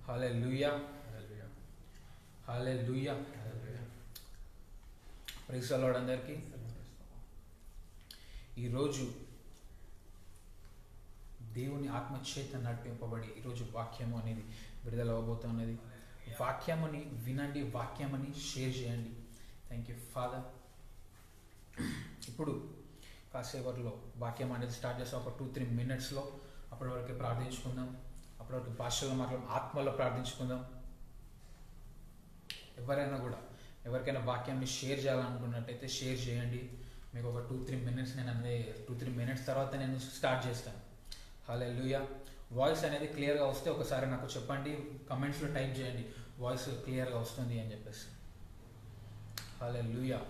Hallelujah, hallelujah. Praise the Lord అందరికీ. ఈరోజు దేవుని ఆత్మచేత నడిపింపబడి ఈరోజు వాక్యము అనేది విడుదల అవ్వబోతున్నది. వాక్యముని వినండి, వాక్యముని షేర్ చేయండి. Thank you father. ఇప్పుడు కాసేపట్లో వాక్యం అనేది స్టార్ట్ చేస్తాం. ఒక 2-3 minutesలో అప్పటి వరకు ప్రార్థించుకుందాం. అప్పటి వరకు భాషలో మాట్లాడడం, ఆత్మలో ప్రార్థించుకుందాం. ఎవరికైనా వాక్యాన్ని షేర్ చేయాలనుకున్నట్టయితే షేర్ చేయండి. మీకు ఒక 2-3 minutes నేను అనేది 2-3 minutes తర్వాత నేను స్టార్ట్ చేస్తాను. హల్లెలూయా. వాయిస్ అనేది క్లియర్గా వస్తే ఒకసారి నాకు చెప్పండి, కమెంట్స్లో టైప్ చేయండి వాయిస్ క్లియర్గా వస్తుంది అని చెప్పేసి. హల్లెలూయా.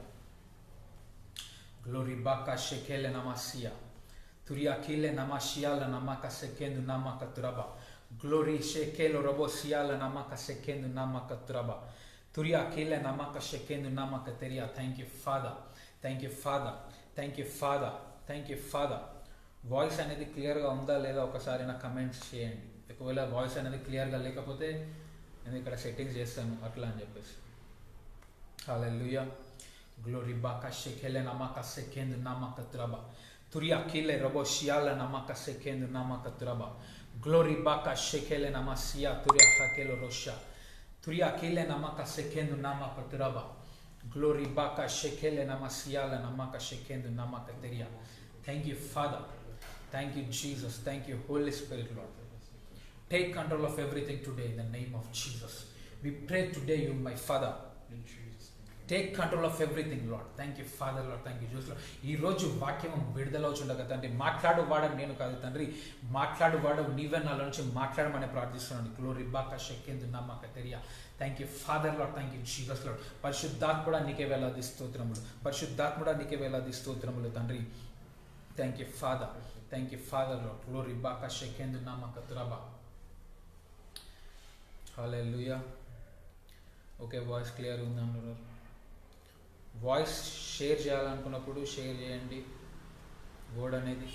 Glory baka shekele namasia. Turia kile namashia la namaka sekendu namaka turaba. Glory shekelo robo sia la namaka sekendu namaka turaba. Turia kile namaka shekendu namaka teria. Thank you Father. Thank you Father. Thank you Father. Thank you Father. Voice అనేది క్లియర్గా ఉందా లేదా ఒకసారి నాకు comments చేయండి. ఒకవేళ voice అనేది క్లియర్గా లేకపోతే నేను ఇక్కడ సెట్టింగ్స్ చేస్తాను అట్లా అని చెప్పేసి. హల్లెలూయా. Glory baka shekele namaka sekendu namaka turaba. Turia kile robo shiala namaka sekendu namaka turaba. Glory baka shekele namasia turia hakelo rosha. Turia kile namaka sekendu namaka turaba. Glory baka shekele namasiala namaka sekendu namaka teria. Thank you Father. Thank you Jesus. Thank you Holy Spirit Lord. Take control of everything today in the name of Jesus. We pray today you my Father. Take control of everything Lord. Thank you Father Lord. Thank you Jesus Lord. ఈ రోజు వాక్యం విడుదలవుచుండగా తండ్రి, మాట్లాడువాడు నేను కాదు తండ్రి, మాట్లాడువాడు నీవే నాలో నుంచి మాట్లాడమని ప్రార్థిస్తున్నాను. గ్లోరీ బాకా షెకెందు నమ్మక తెరియా. Thank you father lord. Thank you Jesus lord. పరిశుద్ధాత్ముడా నీకే వేలాది స్తోత్రములు. పరిశుద్ధాత్ముడా నీకే వేలాది స్తోత్రములు తండ్రి. Thank you father. Thank you father lord. Glory బాకా షెకెందు నమ్మక తురబా. హల్లెలూయా. ఓకే, వాయిస్ క్లియర్ ఉందన్నారు. వాయిస్ షేర్ చేయాలనుకున్నప్పుడు షేర్ చేయండి. గోడ్ అనేది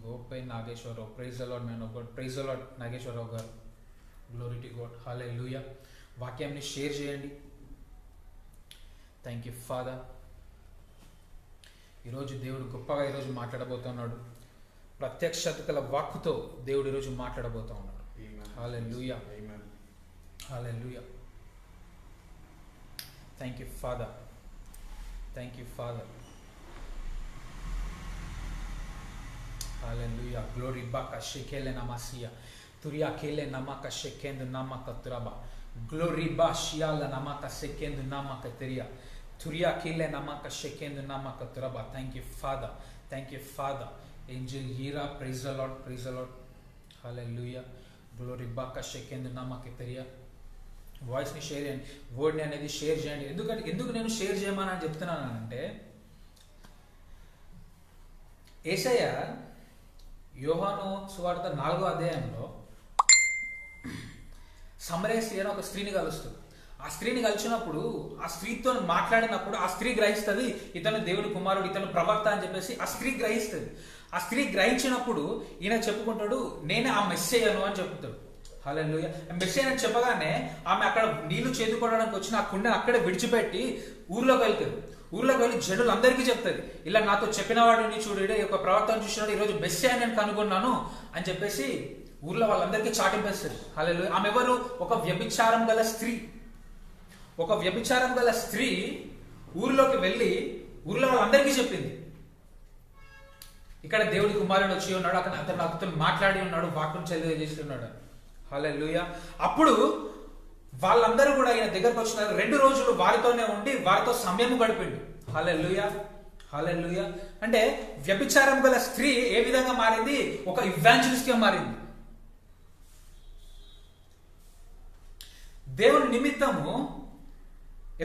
గోపై Nageswara Rao. Praise the lord man of God. Praise the lord Nageswara Rao garu. Glory to God. Hallelujah. వాక్యాన్ని షేర్ చేయండి. Thank you father. ఈరోజు దేవుడు గొప్పగా ఈరోజు మాట్లాడబోతున్నాడు. ప్రత్యక్షత గల వాక్కుతో దేవుడు ఈరోజు మాట్లాడబోతూ ఉన్నాడు. హల్లెలూయా. హల్లెలూయా. Thank you Father. Thank you Father. Hallelujah. Glory baka shekele namasia. Turia kele namaka shekendu namaka turaba. Glory ba shiala namaka sekendu namaka teria. Turia kele namaka shekendu namaka turaba. Thank you Father. Thank you Father. Angel Hira, praise the Lord. Praise the Lord. Hallelujah. Glory baka shekendu namaka teria. వాయిస్ని share చేయండి, వర్డ్ని అనేది share చేయండి. ఎందుకు నేను share చేయమని చెప్తున్నానంటే, యేసయ్య యోహాను సువార్త 4వ అధ్యాయంలో సమరయ స్త్రీ అని ఒక స్త్రీని కలుస్తుంది. ఆ స్త్రీని కలిసినప్పుడు, ఆ స్త్రీతో మాట్లాడినప్పుడు ఆ స్త్రీ గ్రహిస్తుంది ఇతను దేవుడి కుమారుడు, ఇతను ప్రవక్త అని చెప్పేసి ఆ స్త్రీ గ్రహిస్తుంది. ఆ స్త్రీ గ్రహించినప్పుడు ఈయన చెప్పుకుంటాడు, నేనే ఆ మెస్సేయను అని చెప్తాడు. హల్లెలూయా. మెస్సేయ్ అని చెప్పగానే ఆమె అక్కడ నీళ్లు చేదుకోవడానికి వచ్చిన ఆ కుండను అక్కడే విడిచిపెట్టి ఊర్లోకి వెళ్తుంది. ఊర్లోకి వెళ్ళి జనులందరికీ చెప్తుంది, ఇలా నాతో చెప్పిన వాడిని చూడు, ఒక ప్రవర్తన చూసినాడు, ఈరోజు మెస్సేయ్ నేను కనుగొన్నాను అని చెప్పేసి ఊర్లో వాళ్ళందరికీ చాటింపేస్తుంది. హల్లెలూయా. ఆమె ఎవరు? ఒక వ్యభిచారం గల స్త్రీ. ఒక వ్యభిచారం గల స్త్రీ ఊర్లోకి వెళ్ళి ఊర్లో వాళ్ళందరికీ చెప్పింది, ఇక్కడ దేవుడి కుమారుడు వచ్చి ఉన్నాడు, అక్కడ అతను మాట్లాడి ఉన్నాడు, వాక్యం తెలియజేస్తున్నాడు. హల్లెలూయా. అప్పుడు వాళ్ళందరూ కూడా ఈయన దగ్గరకు వచ్చినారు. 2 రోజులు వారితోనే ఉండి వారితో సమయం గడిపిండు. హల్లెలూయా. హల్లెలూయా. అంటే వ్యభిచారం గల స్త్రీ ఏ విధంగా మారింది? ఒక ఇవాంజలిస్ట్ గా మారింది. దేవుని నిమిత్తము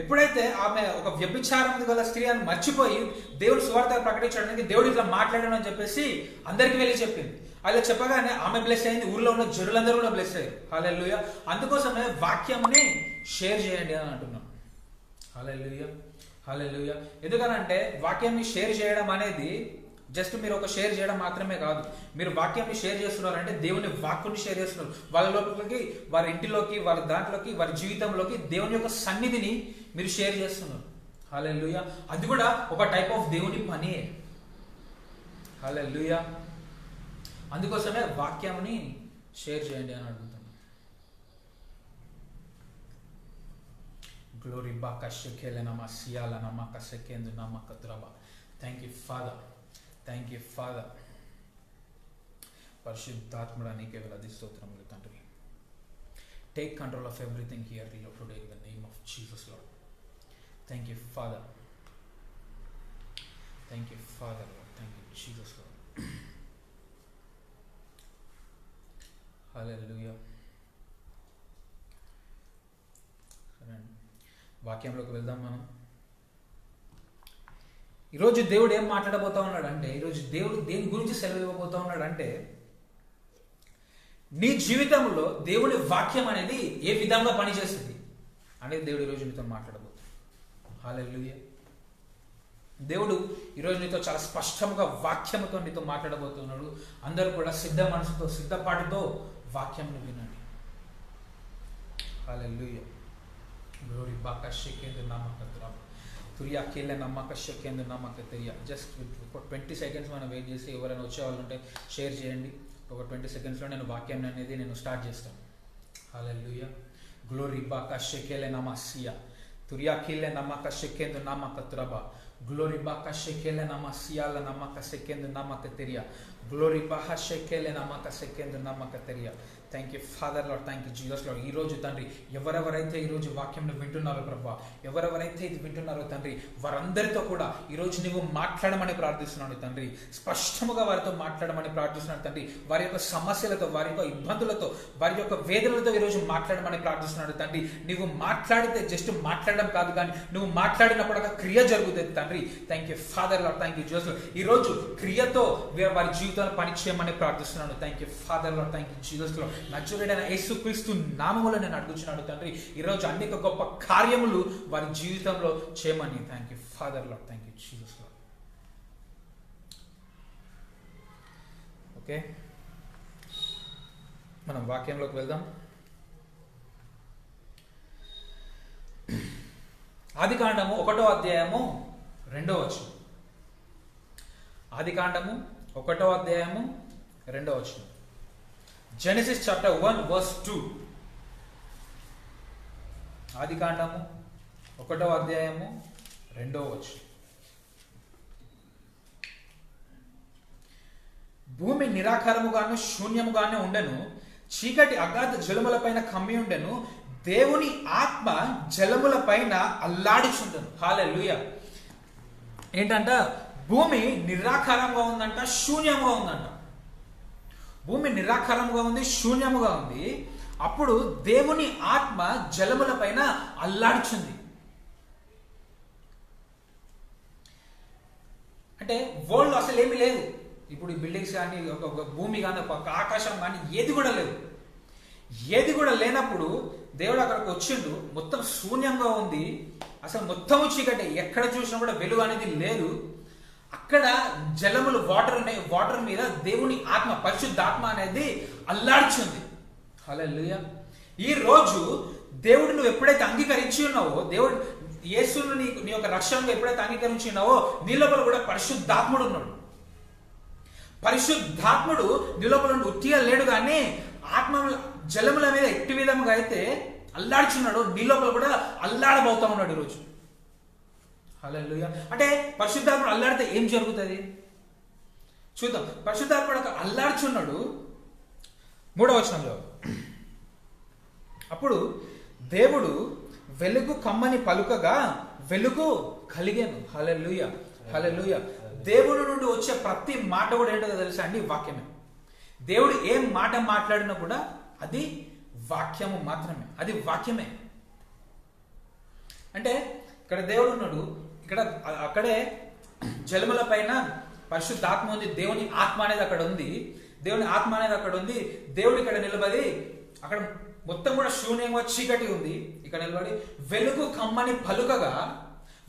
ఎప్పుడైతే ఆమె ఒక వ్యభిచారం గల స్త్రీ అని మర్చిపోయి దేవుడు సువార్త ప్రకటించడానికి దేవుడు ఇట్లా మాట్లాడాడు అని చెప్పేసి అందరికి వెళ్ళి చెప్పింది. అలా చెప్పగానే ఆమె బ్లెస్ అయింది, ఊర్లో ఉన్న జనులందరూ కూడా బ్లెస్ అయ్యారు. హల్లెలూయా. అందుకోసమే వాక్యంని షేర్ చేయండి అని అంటున్నాను. హల్లెలూయా. హల్లెలూయా. ఎందుకనంటే వాక్యాన్ని షేర్ చేయడం అనేది జస్ట్ మీరు ఒక షేర్ చేయడం మాత్రమే కాదు, మీరు వాక్యాన్ని షేర్ చేస్తున్నారంటే దేవుని వాక్కుని షేర్ చేస్తున్నారు. వాళ్ళ లోపలికి, వారి ఇంటిలోకి, వారి దాంట్లోకి, వారి జీవితంలోకి దేవుని యొక్క సన్నిధిని మీరు షేర్ చేస్తున్నారు. హల్లెలూయా. అది కూడా ఒక టైప్ ఆఫ్ దేవుని పని. హల్లెలూయా. అందుకోసమే వాక్యాన్ని షేర్ చేయండి అని అడుగుతాను. Glory baka shekele nama siala nama kasekendu nama katraba. Thank you, Father. Thank you, Father. పరిశుద్ధాత్మడా నీకే వేలాది స్తోత్రములు తండ్రి. Take control of everything here today in the name of Jesus, Lord. Thank you, Father. Thank you, Father, Lord. Thank you, Jesus, Lord. Hallelujah. వాక్యంలోకి వెళ్దాం మనం. ఈరోజు దేవుడు ఏం మాట్లాడబోతా ఉన్నాడు అంటే, ఈరోజు దేవుడు దేని గురించి సెలవు ఇవ్వబోతా ఉన్నాడు అంటే, నీ జీవితంలో దేవుని వాక్యం అనేది ఏ విధంగా పనిచేస్తుంది అనేది దేవుడు ఈరోజు నీతో మాట్లాడబోతున్నాడు. హల్లెలూయా. దేవుడు ఈరోజు నీతో చాలా స్పష్టంగా వాక్యంతో నీతో మాట్లాడబోతున్నాడు. అందరూ కూడా సిద్ధ మనసుతో, సిద్ధపాటుతో వాక్యంను వినండి. హల్లెలూయా. Glory baka shekende namaka traba. Turiya kele namaka shekende namaka teriya. Just for 20 seconds మనం వెయిట్ చేసి ఎవరైనా వచ్చే వాళ్ళు ఉంటే షేర్ చేయండి. ఒక 20 సెకండ్స్లో నేను వాక్యాన్ని అనేది నేను స్టార్ట్ చేస్తాను. హల్లెలూయా. Glory baka shekele namasiya. Turiya kele namaka shekende namaka traba. Glory baka shekele namasiya la namaka shekende namaka teriya. Glory baka shekele namaka shekende namaka teriya. Thank you father lord, thank you Jesus lord. ఈరోజు తండ్రి ఎవరెవరైతే ఈరోజు వాక్యంను వింటున్నారో ప్రభా, ఎవరెవరైతే ఇది వింటున్నారో తండ్రి, వారందరితో కూడా ఈరోజు నువ్వు మాట్లాడమని ప్రార్థిస్తున్నాను తండ్రి. స్పష్టముగా వారితో మాట్లాడమని ప్రార్థిస్తున్నాను తండ్రి. వారి యొక్క సమస్యలతో, వారి యొక్క ఇబ్బందులతో, వారి యొక్క వేదనలతో ఈరోజు మాట్లాడమని ప్రార్థిస్తున్నాడు తండ్రి. నువ్వు మాట్లాడితే జస్ట్ మాట్లాడడం కాదు, కానీ నువ్వు మాట్లాడినప్పుడు ఒక క్రియ జరుగుతుంది తండ్రి. Thank you father lord, thank you Jesus lord. ఈరోజు క్రియతో వారి జీవితాలను పనిచేయమని ప్రార్థిస్తున్నాను. Thank you father lord, thank you Jesus lord. నజరేయుడైన యేసుక్రీస్తు నామములో నేను అడుగుచున్నాను తండ్రి, ఈరోజు అనేక గొప్ప కార్యములు వారి జీవితంలో చేయమని. Thank you father lord, thank you Jesus lord. Okay, మనం వాక్యంలోకి వెళ్దాం. ఆదికాండము 1వ అధ్యాయము 2వ వచనం. ఆదికాండము 1వ అధ్యాయము 2వ వచనం. Genesis chapter 1 verse 2. ఆదికాండము 1వ అధ్యాయము 2వ వచనం. భూమి నిరాకారముగాను శూన్యముగానే ఉండెను, చీకటి అగాధ జలములపైన కమ్మి ఉండెను, దేవుని ఆత్మ జలములపైన అల్లాడిచుండెను. హల్లెలూయా. ఏంటంట? భూమి నిరాకారంగా ఉందంట, శూన్యంగా ఉందంట. భూమి నిరాకారముగా ఉంది, శూన్యముగా ఉంది. అప్పుడు దేవుని ఆత్మ జలముల పైన అల్లాడుచుంది. అంటే వరల్డ్ అసలు ఏమీ లేదు. ఇప్పుడు ఈ బిల్డింగ్స్ కానీ, ఒక భూమి కానీ, ఒక ఆకాశం కానీ ఏది కూడా లేదు. ఏది కూడా లేనప్పుడు దేవుడు అక్కడికి వచ్చిండు. మొత్తం శూన్యంగా ఉంది, అసలు మొత్తము చీకటి, ఎక్కడ చూసినా కూడా వెలుగు అనేది లేదు. అక్కడ జలములు, వాటర్ ఉన్నాయి. వాటర్ మీద దేవుని ఆత్మ, పరిశుద్ధాత్మ అనేది అల్లాడుచుంది. హల్లెలూయా. ఈ రోజు దేవుడు నువ్వు ఎప్పుడైతే అంగీకరించి ఉన్నావో, దేవుడు యేసును నీ యొక్క రక్షణగా ఎప్పుడైతే అంగీకరించి ఉన్నావో, నీ లోపల కూడా పరిశుద్ధాత్ముడు ఉన్నాడు. పరిశుద్ధాత్ముడు నీ లోపల నుండి ఉట్టిగా లేడు, కానీ ఆత్మ జలముల మీద ఎట్టి విధంగా అయితే అల్లాడుచున్నాడు, నీ లోపల కూడా అల్లాడబోతా ఉన్నాడు ఈరోజు. హల్లెలూయా. అంటే పరిశుద్ధాత్ముడు అల్లాడితే ఏం జరుగుతుంది చూద్దాం. పరిశుద్ధాత్ముడు అల్లాడుచున్నాడు. 3వ వచనంలో, అప్పుడు దేవుడు వెలుగు కమ్మని పలుకగా వెలుగు కలిగాను. హల్లెలూయా, హల్లెలూయా. దేవుడి నుండి వచ్చే ప్రతి మాట కూడా ఏంటో తెలుసా అండి? వాక్యమే. దేవుడు ఏం మాట మాట్లాడినా కూడా అది వాక్యము మాత్రమే, అది వాక్యమే. అంటే ఇక్కడ దేవుడు ఉన్నాడు, ఇక్కడ అక్కడే జలముల పైన పరిశుద్ధాత్మ ఉంది, దేవుని ఆత్మ అనేది అక్కడ ఉంది, దేవుని ఆత్మ అనేది అక్కడ ఉంది. దేవుడు ఇక్కడ నిలబడి, అక్కడ మొత్తం కూడా శూన్యంగా చీకటి ఉంది, ఇక్కడ నిలబడి వెలుగు కమ్మని పలుకగా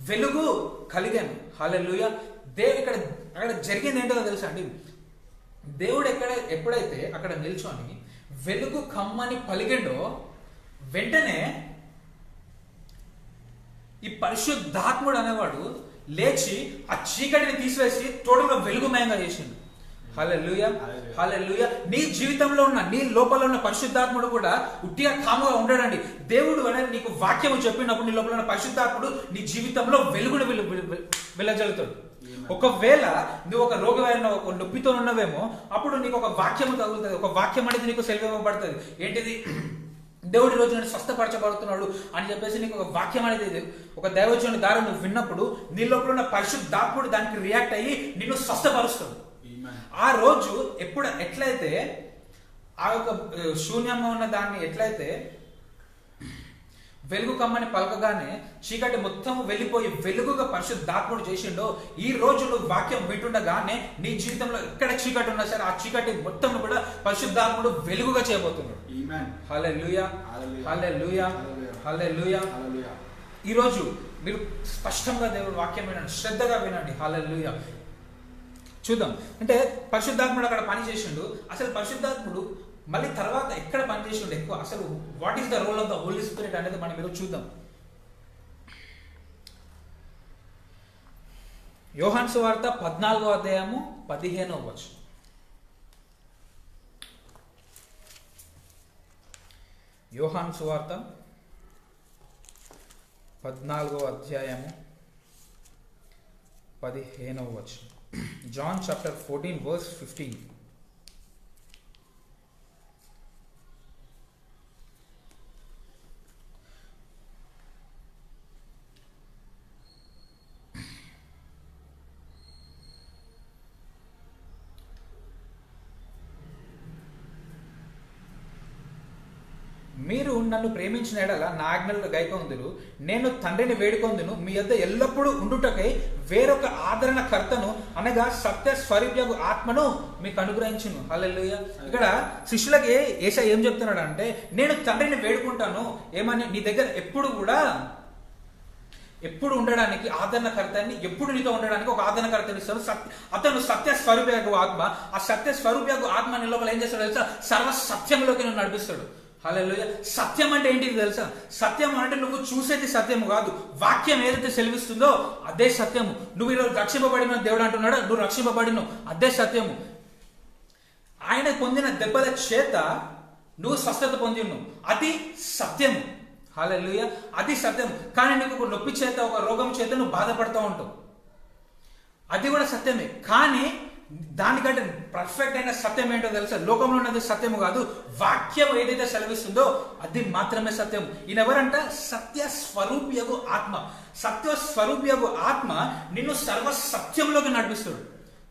వెలుగు కలిగాను. హల్లెలూయా. ఇక్కడ అక్కడ జరిగింది ఏంటో తెలుసా అండి, దేవుడు ఎప్పుడైతే అక్కడ నిల్చొని వెలుగు కమ్మని పలికిండో వెంటనే ఈ పరిశుద్ధాత్ముడు అనేవాడు లేచి ఆ చీకటిని తీసివేసి టోటల్గా వెలుగుమయంగా చేసిండు. హల్లెలూయా, హల్లెలూయా. నీ జీవితంలో ఉన్న, నీ లోపల ఉన్న పరిశుద్ధాత్ముడు కూడా ఉట్టిగా కాముగా ఉండడండి. దేవుడు అనేది నీకు వాక్యము చెప్పినప్పుడు నీ లోపల ఉన్న పరిశుద్ధాత్ముడు నీ జీవితంలో వెలుగును వెలజల్లుతాడు. ఒకవేళ నువ్వు ఒక రోగమైన ఒక నొప్పితో ఉన్నవేమో అప్పుడు నీకు ఒక వాక్యము తగులుతుంది. ఒక వాక్యం అనేది నీకు సెలవివ్వబడుతుంది. ఏంటిది? దేవుడి రోజు నేను స్వస్థపరచబడుతున్నాడు అని చెప్పేసి నీకు ఒక వాక్యం అనేది, ఒక దైవజనుడి ద్వారా నువ్వు విన్నప్పుడు నీ లోపల ఉన్న పరిశుద్ధాత్ముడు దానికి రియాక్ట్ అయ్యి నిన్ను స్వస్థపరుస్తాడు. ఆ రోజు ఎట్లయితే ఆ యొక్క శూన్యంగా ఉన్న దాన్ని ఎట్లయితే వెలుగు కమ్మని పలకగానే చీకటి మొత్తం వెళ్ళిపోయి వెలుగుగా పరిశుద్ధాత్ముడు చేసిండో, ఈ రోజు నువ్వు వాక్యం వింటుండగానే నీ జీవితంలో ఎక్కడ చీకటి ఉన్నా సరే ఆ చీకటి మొత్తం కూడా పరిశుద్ధాత్ముడు వెలుగుగా చేయబోతున్నాడు. హల్లెలూయా, హల్లెలూయా, హల్లెలూయా. ఈరోజు మీరు స్పష్టంగా దేవుడు వాక్యం వినండి, శ్రద్ధగా వినండి. హల్లెలూయా. చూద్దాం. అంటే పరిశుద్ధాత్ముడు అక్కడ పని చేసిండు. అసలు పరిశుద్ధాత్ముడు మళ్ళీ తర్వాత ఎక్కడ పనిచేసిండు ఎక్కువ, అసలు what is the role of the Holi Spirit అనేది మనం ఈరోజు చూద్దాం. యోహాను సువార్త 14వ అధ్యాయము 15వ వచనం. యోహాను సువార్త 14వ అధ్యాయము 15వ వచనం. John chapter 14 verse 15. మీరు నన్ను ప్రేమించిన ఎడల నా ఆజ్ఞలను గైకొందురు, నేను తండ్రిని వేడుకొందును, మీ యొద్ద ఎల్లప్పుడూ ఉండుటకై వేరొక ఆదరణకర్తను అనగా సత్య స్వరూప్యగు ఆత్మను మీకు అనుగ్రహించును. హల్లెలూయా. ఇక్కడ శిష్యులకి యేసయ్య ఏం చెప్తున్నాడు అంటే, నేను తండ్రిని వేడుకుంటాను ఏమని, నీ దగ్గర ఎప్పుడు ఉండడానికి ఆదరణకర్తని, ఎప్పుడు నీతో ఉండడానికి ఒక ఆదరణకర్తని ఇస్తాడు. అతను సత్య స్వరూప్యగు ఆత్మ. ఆ సత్య స్వరూప్యగు ఆత్మ నీ లోపల ఏం చేస్తాడు తెలుసా? సర్వ సత్యంలోకి నువ్వు నడిపిస్తాడు. హల్లెలూయా. సత్యం అంటే ఏంటిది తెలుసా? సత్యం అంటే నువ్వు చూసేది సత్యము కాదు, వాక్యం ఏదైతే సెలవిస్తుందో అదే సత్యము. నువ్వు ఈరోజు రక్షింపబడిన దేవుడు అంటున్నాడు, నువ్వు రక్షింపబడిన అదే సత్యము. ఆయన పొందిన దెబ్బల చేత నువ్వు స్వస్థత పొంది ఉన్నావు, అది సత్యము. హల్లెలూయా, అది సత్యం. కానీ నీకు ఒక నొప్పి చేత, ఒక రోగం చేత నువ్వు బాధపడుతూ ఉంటావు, అది కూడా సత్యమే. కానీ దానికంటే పర్ఫెక్ట్ అయిన సత్యం ఏంటో తెలుసా? లోకంలో ఉన్నది సత్యము కాదు, వాక్యం ఏదైతే సెలవిస్తుందో అది మాత్రమే సత్యం. ఈయన ఎవరంట? సత్య స్వరూప్యగు ఆత్మ. సత్య స్వరూప్యగు ఆత్మ నిన్ను సర్వ సత్యంలోకి నడిపిస్తాడు.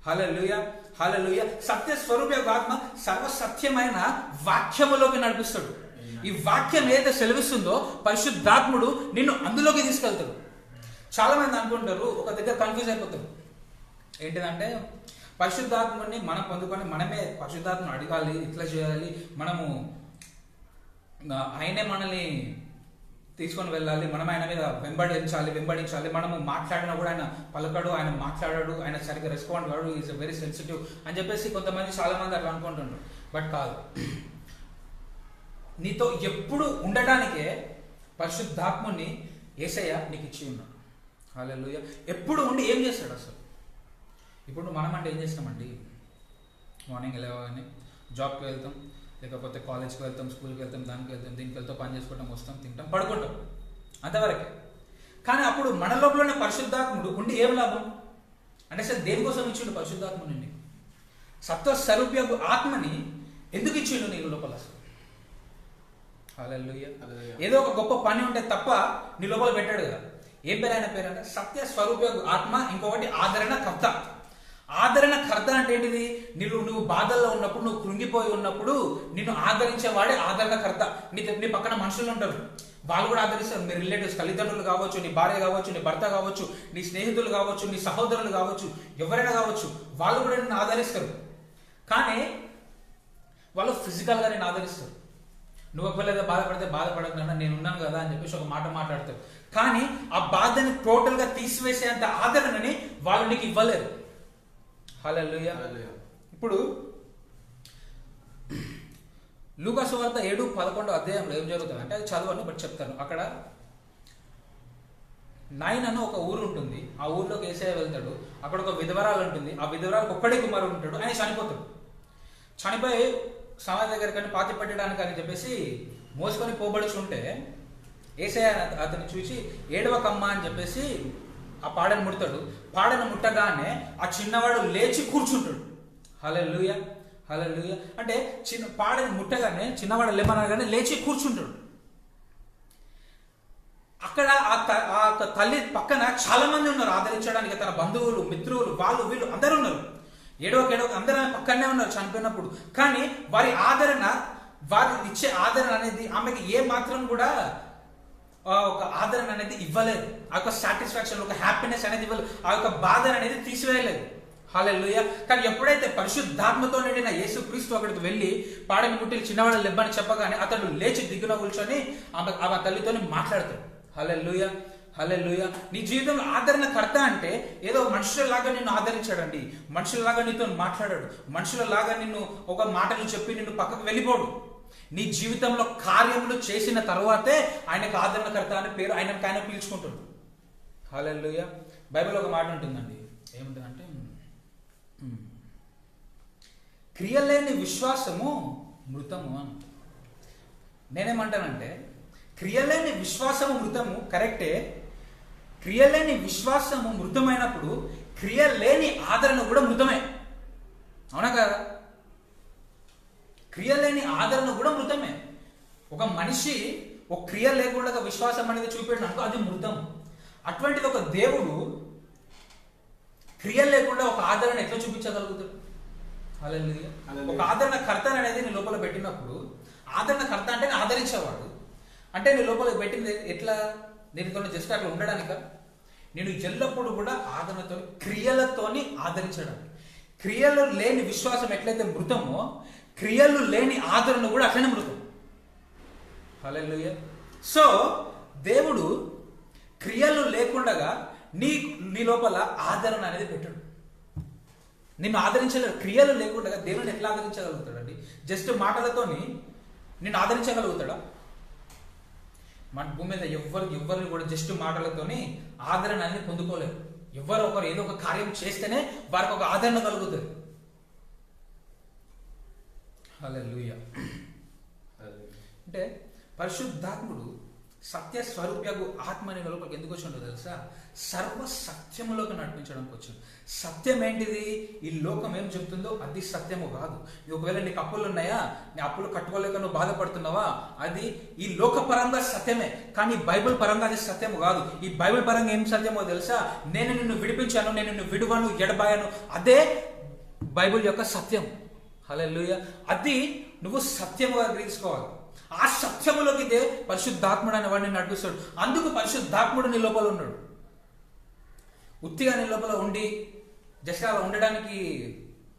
హల్లెలూయా, హల్లెలూయా. సత్య స్వరూప్యగు ఆత్మ సర్వ సత్యమైన వాక్యములోకి నడిపిస్తాడు. ఈ వాక్యం ఏదైతే సెలవిస్తుందో పరిశుద్ధాత్ముడు నిన్ను అందులోకి తీసుకెళ్తాడు. చాలా మంది అనుకుంటారు, ఒక దగ్గర కన్ఫ్యూజ్ అయిపోతారు. ఏంటిదంటే పరిశుద్ధాత్మని మనం పొందుకొని మనమే పరిశుద్ధాత్మను అడగాలి, ఇట్లా చేయాలి, మనము ఆయనే మనల్ని తీసుకొని వెళ్ళాలి, మనం ఆయన మీద వెంబడించాలి. మనము మాట్లాడినా కూడా ఆయన పలకడు, ఆయన మాట్లాడాడు, ఆయన సరిగ్గా రెస్పాండ్ కాడు, ఈజ్ వెరీ సెన్సిటివ్ అని చెప్పేసి కొంతమంది చాలా మంది అట్లా అనుకుంటుంటారు. బట్ కాదు, నీతో ఎప్పుడు ఉండటానికే పరిశుద్ధాత్మని యేసయ్య నీకు ఇచ్చి ఉన్నాడు. హల్లెలూయా. ఎప్పుడు ఉండి ఏం చేస్తాడు అసలు? ఇప్పుడు మనం అంటే ఏం చేస్తామండి? మార్నింగ్ వెళ్ళగానే జాబ్కి వెళ్తాం, లేకపోతే కాలేజ్కి వెళ్తాం, స్కూల్కి వెళ్తాం, దానికి వెళ్తాం, దీనికి వెళ్తాం, పని చేసుకుంటాం, వస్తాం, తింటాం, పడుకుంటాం, అంతవరకే. కానీ అప్పుడు మన లోపల పరిశుద్ధాత్ముడు ఉండి ఏం లాభం అంటే, అసలు దేనికోసం ఇచ్చిండు పరిశుద్ధాత్మని? నీకు సత్వ స్వరూప్యగు ఆత్మని ఎందుకు ఇచ్చిండు నీ లోపల అసలు? హల్లెలూయా. ఏదో ఒక గొప్ప పని ఉంటే తప్ప నీ లోపల పెట్టాడు కదా. ఏం పేరు ఆయన పేరు అంటే సత్య స్వరూప్యగు ఆత్మ. ఇంకొకటి ఆదరణకర్త. ఆదరణకర్త అంటే ఏంటిది? నువ్వు బాధల్లో ఉన్నప్పుడు, నువ్వు కృంగిపోయి ఉన్నప్పుడు నిన్ను ఆదరించేవాడే ఆదరణకర్త. నీ పక్కన మనుషులు ఉంటారు, వాళ్ళు కూడా ఆదరిస్తారు. మీ రిలేటివ్స్, తల్లిదండ్రులు కావచ్చు, నీ భార్య కావచ్చు, నీ భర్త కావచ్చు, నీ స్నేహితులు కావచ్చు, నీ సహోదరులు కావచ్చు, ఎవరైనా కావచ్చు, వాళ్ళు కూడా నిన్ను ఆదరిస్తారు. కానీ వాళ్ళు ఫిజికల్గా నేను ఆదరిస్తారు. నువ్వు ఒకవేళ ఏదో బాధపడితే బాధపడకు నాన్న, నేను ఉన్నాను కదా అని చెప్పేసి ఒక మాట మాట్లాడతారు. కానీ ఆ బాధని టోటల్ గా తీసివేసేంత ఆదరణని వాళ్ళు నీకు ఇవ్వలేరు. హల్లెలూయా. ఇప్పుడు లూకా సువార్త 7:11 అధ్యాయంలో ఏం జరుగుతుంది అంటే, అది చదవను బట్ చెప్తాను. అక్కడ నైన్ అని ఒక ఊరు ఉంటుంది. ఆ ఊర్లోకి యేసయ్య వెళ్తాడు. అక్కడ ఒక విధవరాలు ఉంటుంది. ఆ విధవరాలకు ఒక్కడే కుమారుడు ఉంటాడు. ఆయన చనిపోతాడు. చనిపోయి సమాధి దగ్గర పాతి పెట్టడానికి అని చెప్పేసి మోసుకొని పోబడుచుంటే యేసయ్య అతన్ని చూసి ఏడవకమ్మ అని చెప్పేసి ఆ పాడను ముడతాడు. పాడను ముట్టగానే ఆ చిన్నవాడు లేచి కూర్చుంటాడు. హల్లెలూయా, హల్లెలూయా. అంటే పాడను ముట్టగానే చిన్నవాడు లేమనగానే లేచి కూర్చుంటాడు. అక్కడ ఆ తల్లి పక్కన చాలా మంది ఉన్నారు ఆదరించడానికి. తన బంధువులు, మిత్రులు, వాళ్ళు వీళ్ళు అందరూ ఉన్నారు. ఏడవక అందరూ పక్కనే ఉన్నారు చనిపోయినప్పుడు. కానీ వారి ఆదరణ, వారి ఇచ్చే ఆదరణ అనేది ఆమెకి ఏ మాత్రం కూడా ఒక ఆదరణ అనేది ఇవ్వలేదు. ఆ యొక్క సాటిస్ఫాక్షన్, ఒక హ్యాపీనెస్ అనేది ఇవ్వలేదు. ఆ యొక్క బాధ అనేది తీసివేయలేదు. హల్లెలూయా. కానీ ఎప్పుడైతే పరిశుద్ధాత్మతో నిండిన యేసుక్రీస్తు అక్కడికి వెళ్ళి పాడని ముట్టిలు చిన్నవాడు లెబ్బని చెప్పగానే అతడు లేచి దిగున కూర్చొని ఆమె తల్లితో మాట్లాడతాడు. హల్లెలూయా, హల్లెలూయా. నీ జీవితంలో ఆదరణకర్త అంటే ఏదో మనుషులలాగా నిన్ను ఆదరించాడండి, మనుషులలాగా నీతో మాట్లాడాడు, మనుషులలాగా నిన్ను ఒక మాటలు చెప్పి నిన్ను పక్కకు వెళ్ళిపోడు. నీ జీవితంలో కార్యములు చేసిన తర్వాతే ఆయనకు ఆదరణకర్త అనే పేరు ఆయన పీల్చుకుంటాడు. హల్లెలూయా. బైబిల్ ఒక మాట ఉంటుందండి, ఏముంటుందంటే, క్రియలేని విశ్వాసము మృతము అని. నేనేమంటానంటే, క్రియలేని విశ్వాసము మృతము కరెక్టే. క్రియలేని విశ్వాసము మృతమైనప్పుడు క్రియలేని ఆదరణ కూడా మృతమే. అవునా కదా? క్రియలేని ఆదరణ కూడా మృతమే. ఒక మనిషి ఒక క్రియ లేకుండా విశ్వాసం అనేది చూపెట్టిన అనుకో, అది మృతం. అటువంటిది ఒక దేవుడు క్రియ లేకుండా ఒక ఆదరణ ఎట్లా చూపించగలుగుతాడు? హల్లెలూయా. ఒక ఆదరణ కర్త అనేది నీ లోపల పెట్టినప్పుడు, ఆదరణ కర్త అంటే ఆదరించేవాడు అంటే నీ లోపల పెట్టింది ఎట్లా? దీనితో జస్ట్ అట్లా ఉండడానిక? నేను ఎల్లప్పుడూ కూడా ఆదరణతో, క్రియలతోని ఆదరించడానికి. క్రియలు లేని విశ్వాసం ఎట్లయితే మృతమో, క్రియలు లేని ఆదరణ కూడా అట్లనే మృతం. హల్లెలూయా. సో దేవుడు క్రియలు లేకుండా నీ లోపల ఆదరణ అనేది పెట్టాడు. నిన్ను ఆదరించలేడు. క్రియలు లేకుండా దేవుని ఎట్లా ఆదరించగలుగుతాడండి? జస్ట్ మాటలతోని నిన్ను ఆదరించగలుగుతాడా? మన భూమి మీద ఎవరిని కూడా జస్ట్ మాటలతోని ఆదరణ అనేది పొందుకోలేరు. ఎవరు ఒకరు ఏదో ఒక కార్యం చేస్తేనే వారికి ఒక ఆదరణ కలుగుతుంది. హల్లెలూయా. అంటే పరిశుద్ధాత్ముడు సత్య స్వరూప్యకు ఆత్మ అనే లోపలికి ఎందుకు వచ్చిండో తెలుసా? సర్వ సత్యములోకి నడిపించడానికి వచ్చింది. సత్యం ఏంటిది? ఈ లోకం ఏం చెప్తుందో అది సత్యము కాదు. ఒకవేళ నీకు అప్పులు ఉన్నాయా, నీ అప్పులు కట్టుకోలేక నువ్వు బాధపడుతున్నావా, అది ఈ లోక పరంగా సత్యమే. కానీ బైబిల్ పరంగా అది సత్యము కాదు. ఈ బైబిల్ పరంగా ఏం సత్యమో తెలుసా? నేను నిన్ను విడిపించాను, నేను నిన్ను విడువను, ఎడబాయను. అదే బైబిల్ యొక్క సత్యం. హల్లెలూయా. అది నువ్వు సత్యముగా గ్రహించుకోవాలి. ఆ సత్యములోకి పరిశుద్ధాత్ముడు అనే వాడిని నడిపిస్తాడు. అందుకు పరిశుద్ధాత్ముడు నీ లోపల ఉన్నాడు. ఉత్తిగా నీ లోపల ఉండి జస్ట్ అలా ఉండడానికి,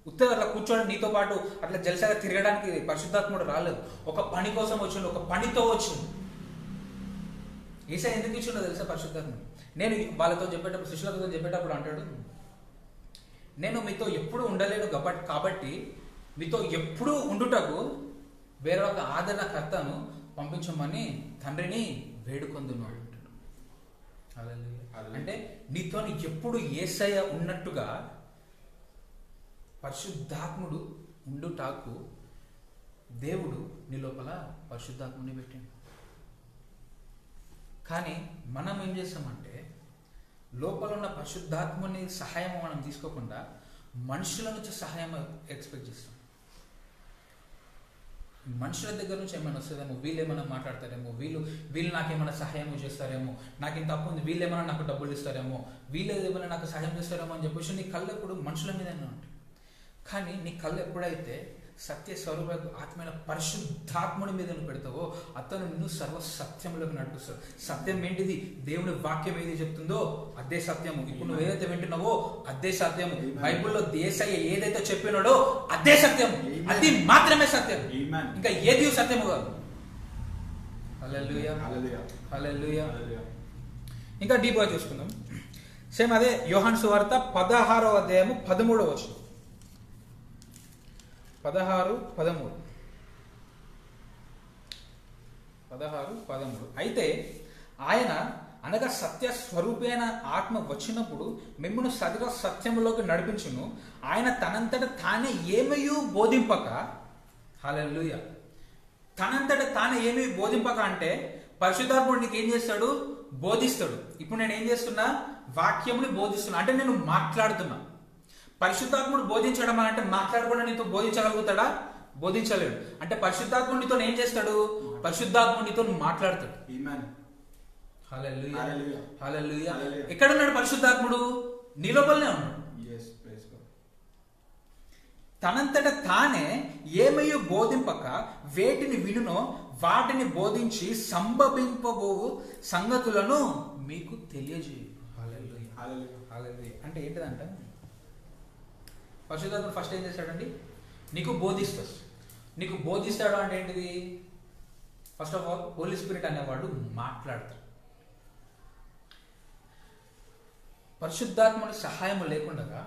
ఉత్తిగా అట్లా కూర్చోండి నీతో పాటు అట్లా జలసాగా తిరగడానికి పరిశుద్ధాత్ముడు రాలేదు. ఒక పని కోసం వచ్చిండు, ఒక పనితో వచ్చిండు. యేసయ్య ఎందుకు ఇచ్చిండో తెలుసా పరిశుద్ధాత్ముడు? నేను వాళ్ళతో చెప్పేటప్పుడు, శిష్యులతో చెప్పేటప్పుడు అంటాడు, నేను మీతో ఎప్పుడు ఉండలేను కాబట్టి మీతో ఎప్పుడు ఉండుటకు వేరొక ఆదరణకర్తను పంపించమని తండ్రిని వేడుకొందున్నాడు. అంటే నీతో ఎప్పుడు యేసయ్య ఉన్నట్టుగా పరిశుద్ధాత్ముడు ఉండుటాకు దేవుడు నీ లోపల పరిశుద్ధాత్ముని పెట్టిండు. కానీ మనం ఏం చేస్తామంటే, లోపల ఉన్న పరిశుద్ధాత్ముని సహాయం మనం తీసుకోకుండా మనుషుల నుంచి సహాయం ఎక్స్పెక్ట్ చేస్తాం. మనుషుల దగ్గర నుంచి ఏమైనా వస్తుందేమో, వీళ్ళు ఏమైనా మాట్లాడతారేమో, వీళ్ళు నాకేమైనా సహాయం చేస్తారేమో, నాకు ఇంత అప్పు ఉంది, వీళ్ళు ఏమైనా నాకు డబ్బులు ఇస్తారేమో, వీళ్ళు ఏమైనా నాకు సహాయం చేస్తారేమో అని చెప్పేసి నీ కళ్ళు ఎప్పుడు మనుషుల మీదనే ఉంటాయి. కానీ నీ కళ్ళు ఎప్పుడైతే సత్య స్వరూప ఆత్మైన పరిశుద్ధాత్ముడి మీద నువ్వు పెడతావో, అతను నిన్ను సర్వ సత్యంలోకి నడిపిస్తాడు. సత్యం ఏంటిది? దేవుని వాక్యం ఏది చెప్తుందో అదే సత్యము. ఇప్పుడు నువ్వు ఏదైతే వింటున్నావో అదే సత్యము. బైబిల్లో యేసయ్య ఏదైతే చెప్పినాడో అదే సత్యము. అది మాత్రమే సత్యం, ఇంకా ఏది సత్యము కాదు. హల్లెలూయా, హల్లెలూయా. ఇంకా డీప్గా చూసుకుందాం. సేమ్ అదే యోహాను సువార్త 16వ అధ్యాయము 13వ వచనం. 16:13. అయితే ఆయన అనగా సత్య స్వరూపైన ఆత్మ వచ్చినప్పుడు మిమ్మును సరిగా సత్యములోకి నడిపించును. ఆయన తనంతట తానే ఏమయూ బోధింపక, హల్లెలూయా, తనంతట తానే ఏమీ బోధింపక అంటే పరిశుద్ధాత్ముడు నీకు ఏం చేస్తాడు? బోధిస్తాడు. ఇప్పుడు నేను ఏం చేస్తున్నా? వాక్యముని బోధిస్తున్నా, అంటే నేను మాట్లాడుతున్నా. పరిశుద్ధాత్ముడు బోధించడం అంటే మాట్లాడకుండా నీతో బోధించగలుగుతాడా? బోధించలేడు. అంటే పరిశుద్ధాత్ముడితో ఏం చేస్తాడు? పరిశుద్ధాత్ముడితో మాట్లాడతాడు. హల్లెలూయా, హల్లెలూయా. ఎక్కడున్నాడు పరిశుద్ధాత్ముడు? నీ లోపలనే ఉన్నాడు. తనంతట తానే ఏమయ్యో బోధింపక వేటిని వినునో వాటిని బోధించి సంభవింపబో సంగతులను మీకు తెలియజేయు. హల్లెలూయా, హల్లెలూయా. అంటే ఏంటిదంట? పరిశుద్ధాత్ముడు ఫస్ట్ ఏం చేస్తాడండి? నీకు బోధిస్తాడు. నీకు బోధిస్తాడు అంటే ఏంటిది? First of all Holy Spirit అనేవాడు మాట్లాడతాడు. పరిశుద్ధాత్మని సహాయం లేకుండా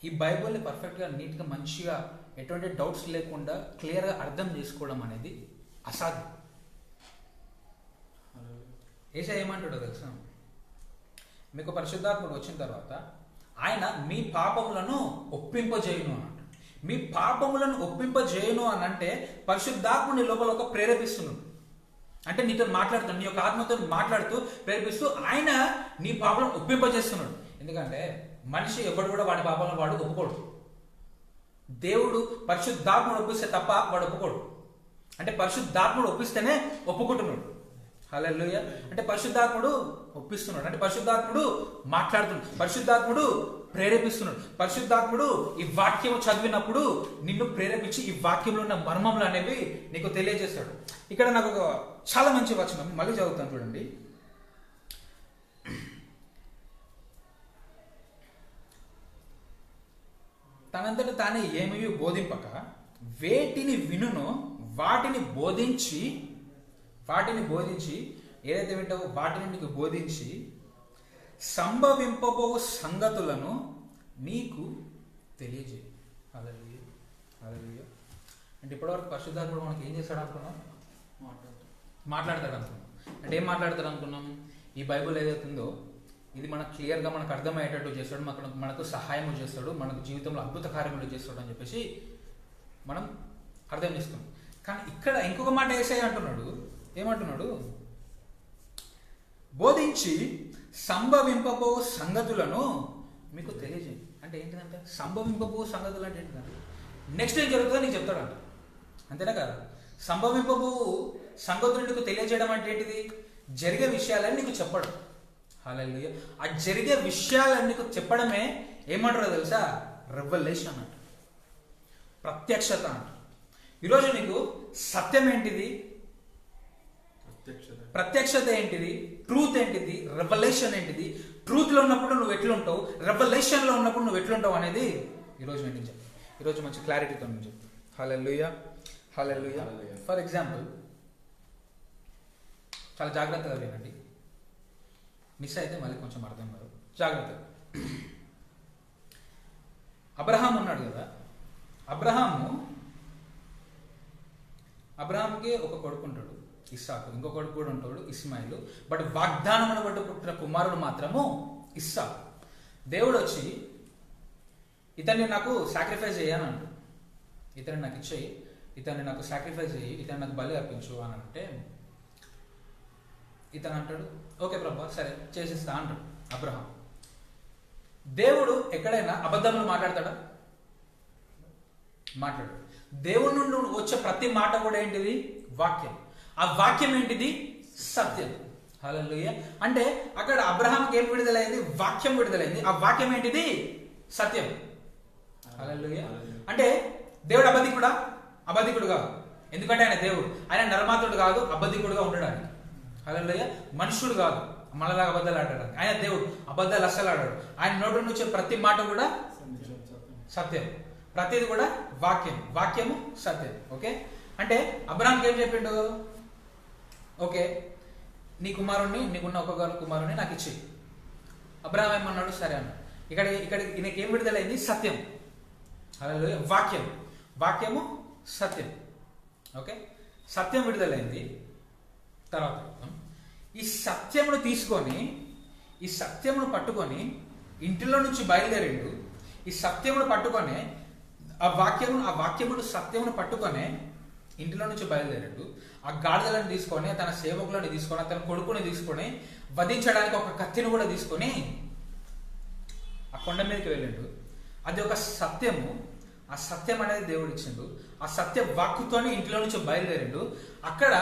ఈ బైబిల్ని పర్ఫెక్ట్గా, నీట్గా, మంచిగా, ఎటువంటి డౌట్స్ లేకుండా క్లియర్గా అర్థం చేసుకోవడం అనేది అసాధ్యం. యేసయ్య ఏమంటాడో తెలుసా? మీకు పరిశుద్ధాత్ముడు వచ్చిన తర్వాత ఆయన మీ పాపములను ఒప్పింపజేయును అన్నట్టు. మీ పాపములను ఒప్పింపజేయును అని అంటే పరిశుద్ధాత్ముని లోపల ఒక ప్రేరేపిస్తున్నాడు. అంటే నీతో మాట్లాడుతున్నాడు, నీ యొక్క ఆత్మతో మాట్లాడుతూ ప్రేరేపిస్తూ ఆయన నీ పాపలను ఒప్పింపజేస్తున్నాడు. ఎందుకంటే మనిషి ఎవడు కూడా వాడి పాపాలను వాడు ఒప్పుకోడు. దేవుడు పరిశుద్ధాత్ముడు ఒప్పిస్తే తప్ప వాడు ఒప్పుకోడు. అంటే పరిశుద్ధాత్ముడు ఒప్పిస్తేనే ఒప్పుకుంటున్నాడు. హల్లెలూయా. అంటే పరిశుద్ధాత్ముడు ఒప్పిస్తున్నాడు, అంటే పరిశుద్ధాత్ముడు మాట్లాడుతున్నాడు, పరిశుద్ధాత్ముడు ప్రేరేపిస్తున్నాడు. పరిశుద్ధాత్ముడు ఈ వాక్యం చదివినప్పుడు నిన్ను ప్రేరేపించి ఈ వాక్యంలో ఉన్న మర్మములు అనేవి నీకు తెలియజేస్తాడు. ఇక్కడ నాకు ఒక చాలా మంచి వచనం మళ్ళీ చదువుతాను చూడండి. తనంతట తానే ఏమీ బోధింపక వేటిని వినునో వాటిని బోధించి ఏదైతే వింటావో వాటిని నీకు బోధించి సంభవింపబో సంగతులను నీకు తెలియజేయ. హల్లెలూయా, హల్లెలూయా. అంటే ఇప్పటివరకు పరిశుద్ధాత్ముడు మనకి ఏం చేస్తాడు అనుకున్నాం? మాట్లాడతాడు అనుకున్నాం. అంటే ఏం మాట్లాడతాడు అనుకున్నాం? ఈ బైబిల్ ఏదైతుందో ఇది మనకు క్లియర్గా మనకు అర్థమయ్యేటట్టు చేస్తాడు, మనకు సహాయం చేస్తాడు, మనకు జీవితంలో అద్భుత కార్యములు చేస్తాడు అని చెప్పేసి మనం అర్థం చేసుకున్నాం. కానీ ఇక్కడ ఇంకొక మాట యేసయ్య అంటున్నాడు. ఏమంటున్నాడు? బోధించి సంభవింపబో సంగతులను మీకు తెలియజేయండి. అంటే ఏంటిదంటే సంభవింపబో సంగతులు అంటే ఏంటిదంటే నెక్స్ట్ ఏం జరుగుతుందో నీకు చెప్తాడంట. అంతేనా కదా? సంభవింపబో సంగతులు నీకు తెలియజేయడం అంటే ఏంటిది? జరిగే విషయాలని నీకు చెప్పడం. హల్లెలూయా. ఆ జరిగే విషయాలని నీకు చెప్పడమే ఏమంటారో తెలుసా? రెవల్యూషన్ అంట, ప్రత్యక్షత అంట. ఈరోజు నీకు సత్యం ఏంటిది? ప్రత్యక్షత ఏంటిది? ట్రూత్ ఏంటిది? రెవల్యూషన్ ఏంటిది? ట్రూత్లో ఉన్నప్పుడు నువ్వు ఎట్లుంటావు, రెవల్యూషన్లో ఉన్నప్పుడు నువ్వు ఎట్లుంటావు అనేది ఈరోజు నేను చెప్తాను. ఈరోజు మంచి క్లారిటీతో నేను చెప్తాను. హల్లెలూయా, హల్లెలూయా. ఫర్ ఎగ్జాంపుల్, చాలా జాగ్రత్తగా వినండి, మిస్ అయితే మళ్ళీ కొంచెం అర్థం కాదు. జాగ్రత్తగా. అబ్రహాం ఉన్నాడు కదా, అబ్రహాంకి ఒక కొడుకు ఉంటాడు ఇస్సాకు, ఇంకో కొడుకు కూడా ఉంటాడు ఇస్మాయిలు. బట్ వాగ్దానమును బట్టి పుట్టిన కుమారుడు మాత్రము ఇస్సాకు. దేవుడు వచ్చి ఇతన్ని నాకు సాక్రిఫైస్ చేయను, ఇతన్ని నాకు ఇచ్చేయి, ఇతన్ని నాకు సాక్రిఫైస్ చేయి, ఇతన్ని నాకు బలి అర్పించు అని అంటే ఇతను అంటాడు ఓకే ప్రభా సరే చేసేస్తా అంటాడు అబ్రహాం. దేవుడు ఎక్కడైనా అబద్ధములు మాట్లాడతాడా? మాట్లాడు. దేవుడి నుండి వచ్చే ప్రతి మాట కూడా ఏంటిది? వాక్యం. ఆ వాక్యం ఏంటిది? సత్యం. హల్లెలూయా. అంటే అక్కడ అబ్రహాంకి ఏం విడుదలైంది? వాక్యం విడుదలైంది. ఆ వాక్యం ఏంటిది? సత్యం. హల్లెలూయా. అంటే దేవుడు అబద్ధికుడు కాదు. ఎందుకంటే ఆయన దేవుడు, ఆయన నరమాత్రుడు కాదు, అబద్ధికుడుగా ఉండడానికి. హల్లెలూయా. మనుషుడు కాదు, మనలాగా అబద్ధాలు ఆడాడు. ఆయన దేవుడు, అబద్ధాలు అస్సలు ఆడాడు. ఆయన నోటి నుంచి వచ్చే ప్రతి మాట కూడా సత్యం, ప్రతిది కూడా వాక్యము సత్యం. ఓకే. అంటే అబ్రహాంకి ఏం చెప్పిండు? ఓకే, నీ కుమారుణ్ణి, నీకున్న ఒక కుమారుణ్ణి నాకు ఇచ్చి. అబ్రహాం ఏమన్నాడు? సరే అన్నాడు. ఇక్కడ ఇక్కడ ఈయనకి ఏం విడుదలైంది? సత్యం. హల్లెలూయా. వాక్యము సత్యం. ఓకే, సత్యం విడుదలైంది. తర్వాత ఈ సత్యమును తీసుకొని, ఈ సత్యమును పట్టుకొని ఇంటిలో నుంచి బయలుదేరిండు. ఈ సత్యమును పట్టుకొని ఆ వాక్యమును సత్యమును పట్టుకొని ఇంటిలో నుంచి బయలుదేరిండు. ఆ గాడిదలను తీసుకొని, తన సేవకులను తీసుకొని, తన కొడుకుని తీసుకొని, వధించడానికి ఒక కత్తిని కూడా తీసుకొని ఆ కొండ మీదకి వెళ్ళిండు. అది ఒక సత్యము. ఆ సత్యం అనేది దేవుడు ఇచ్చిండు. ఆ సత్య వాక్కుతోనే ఇంట్లో నుంచి బయలుదేరిండు. అక్కడ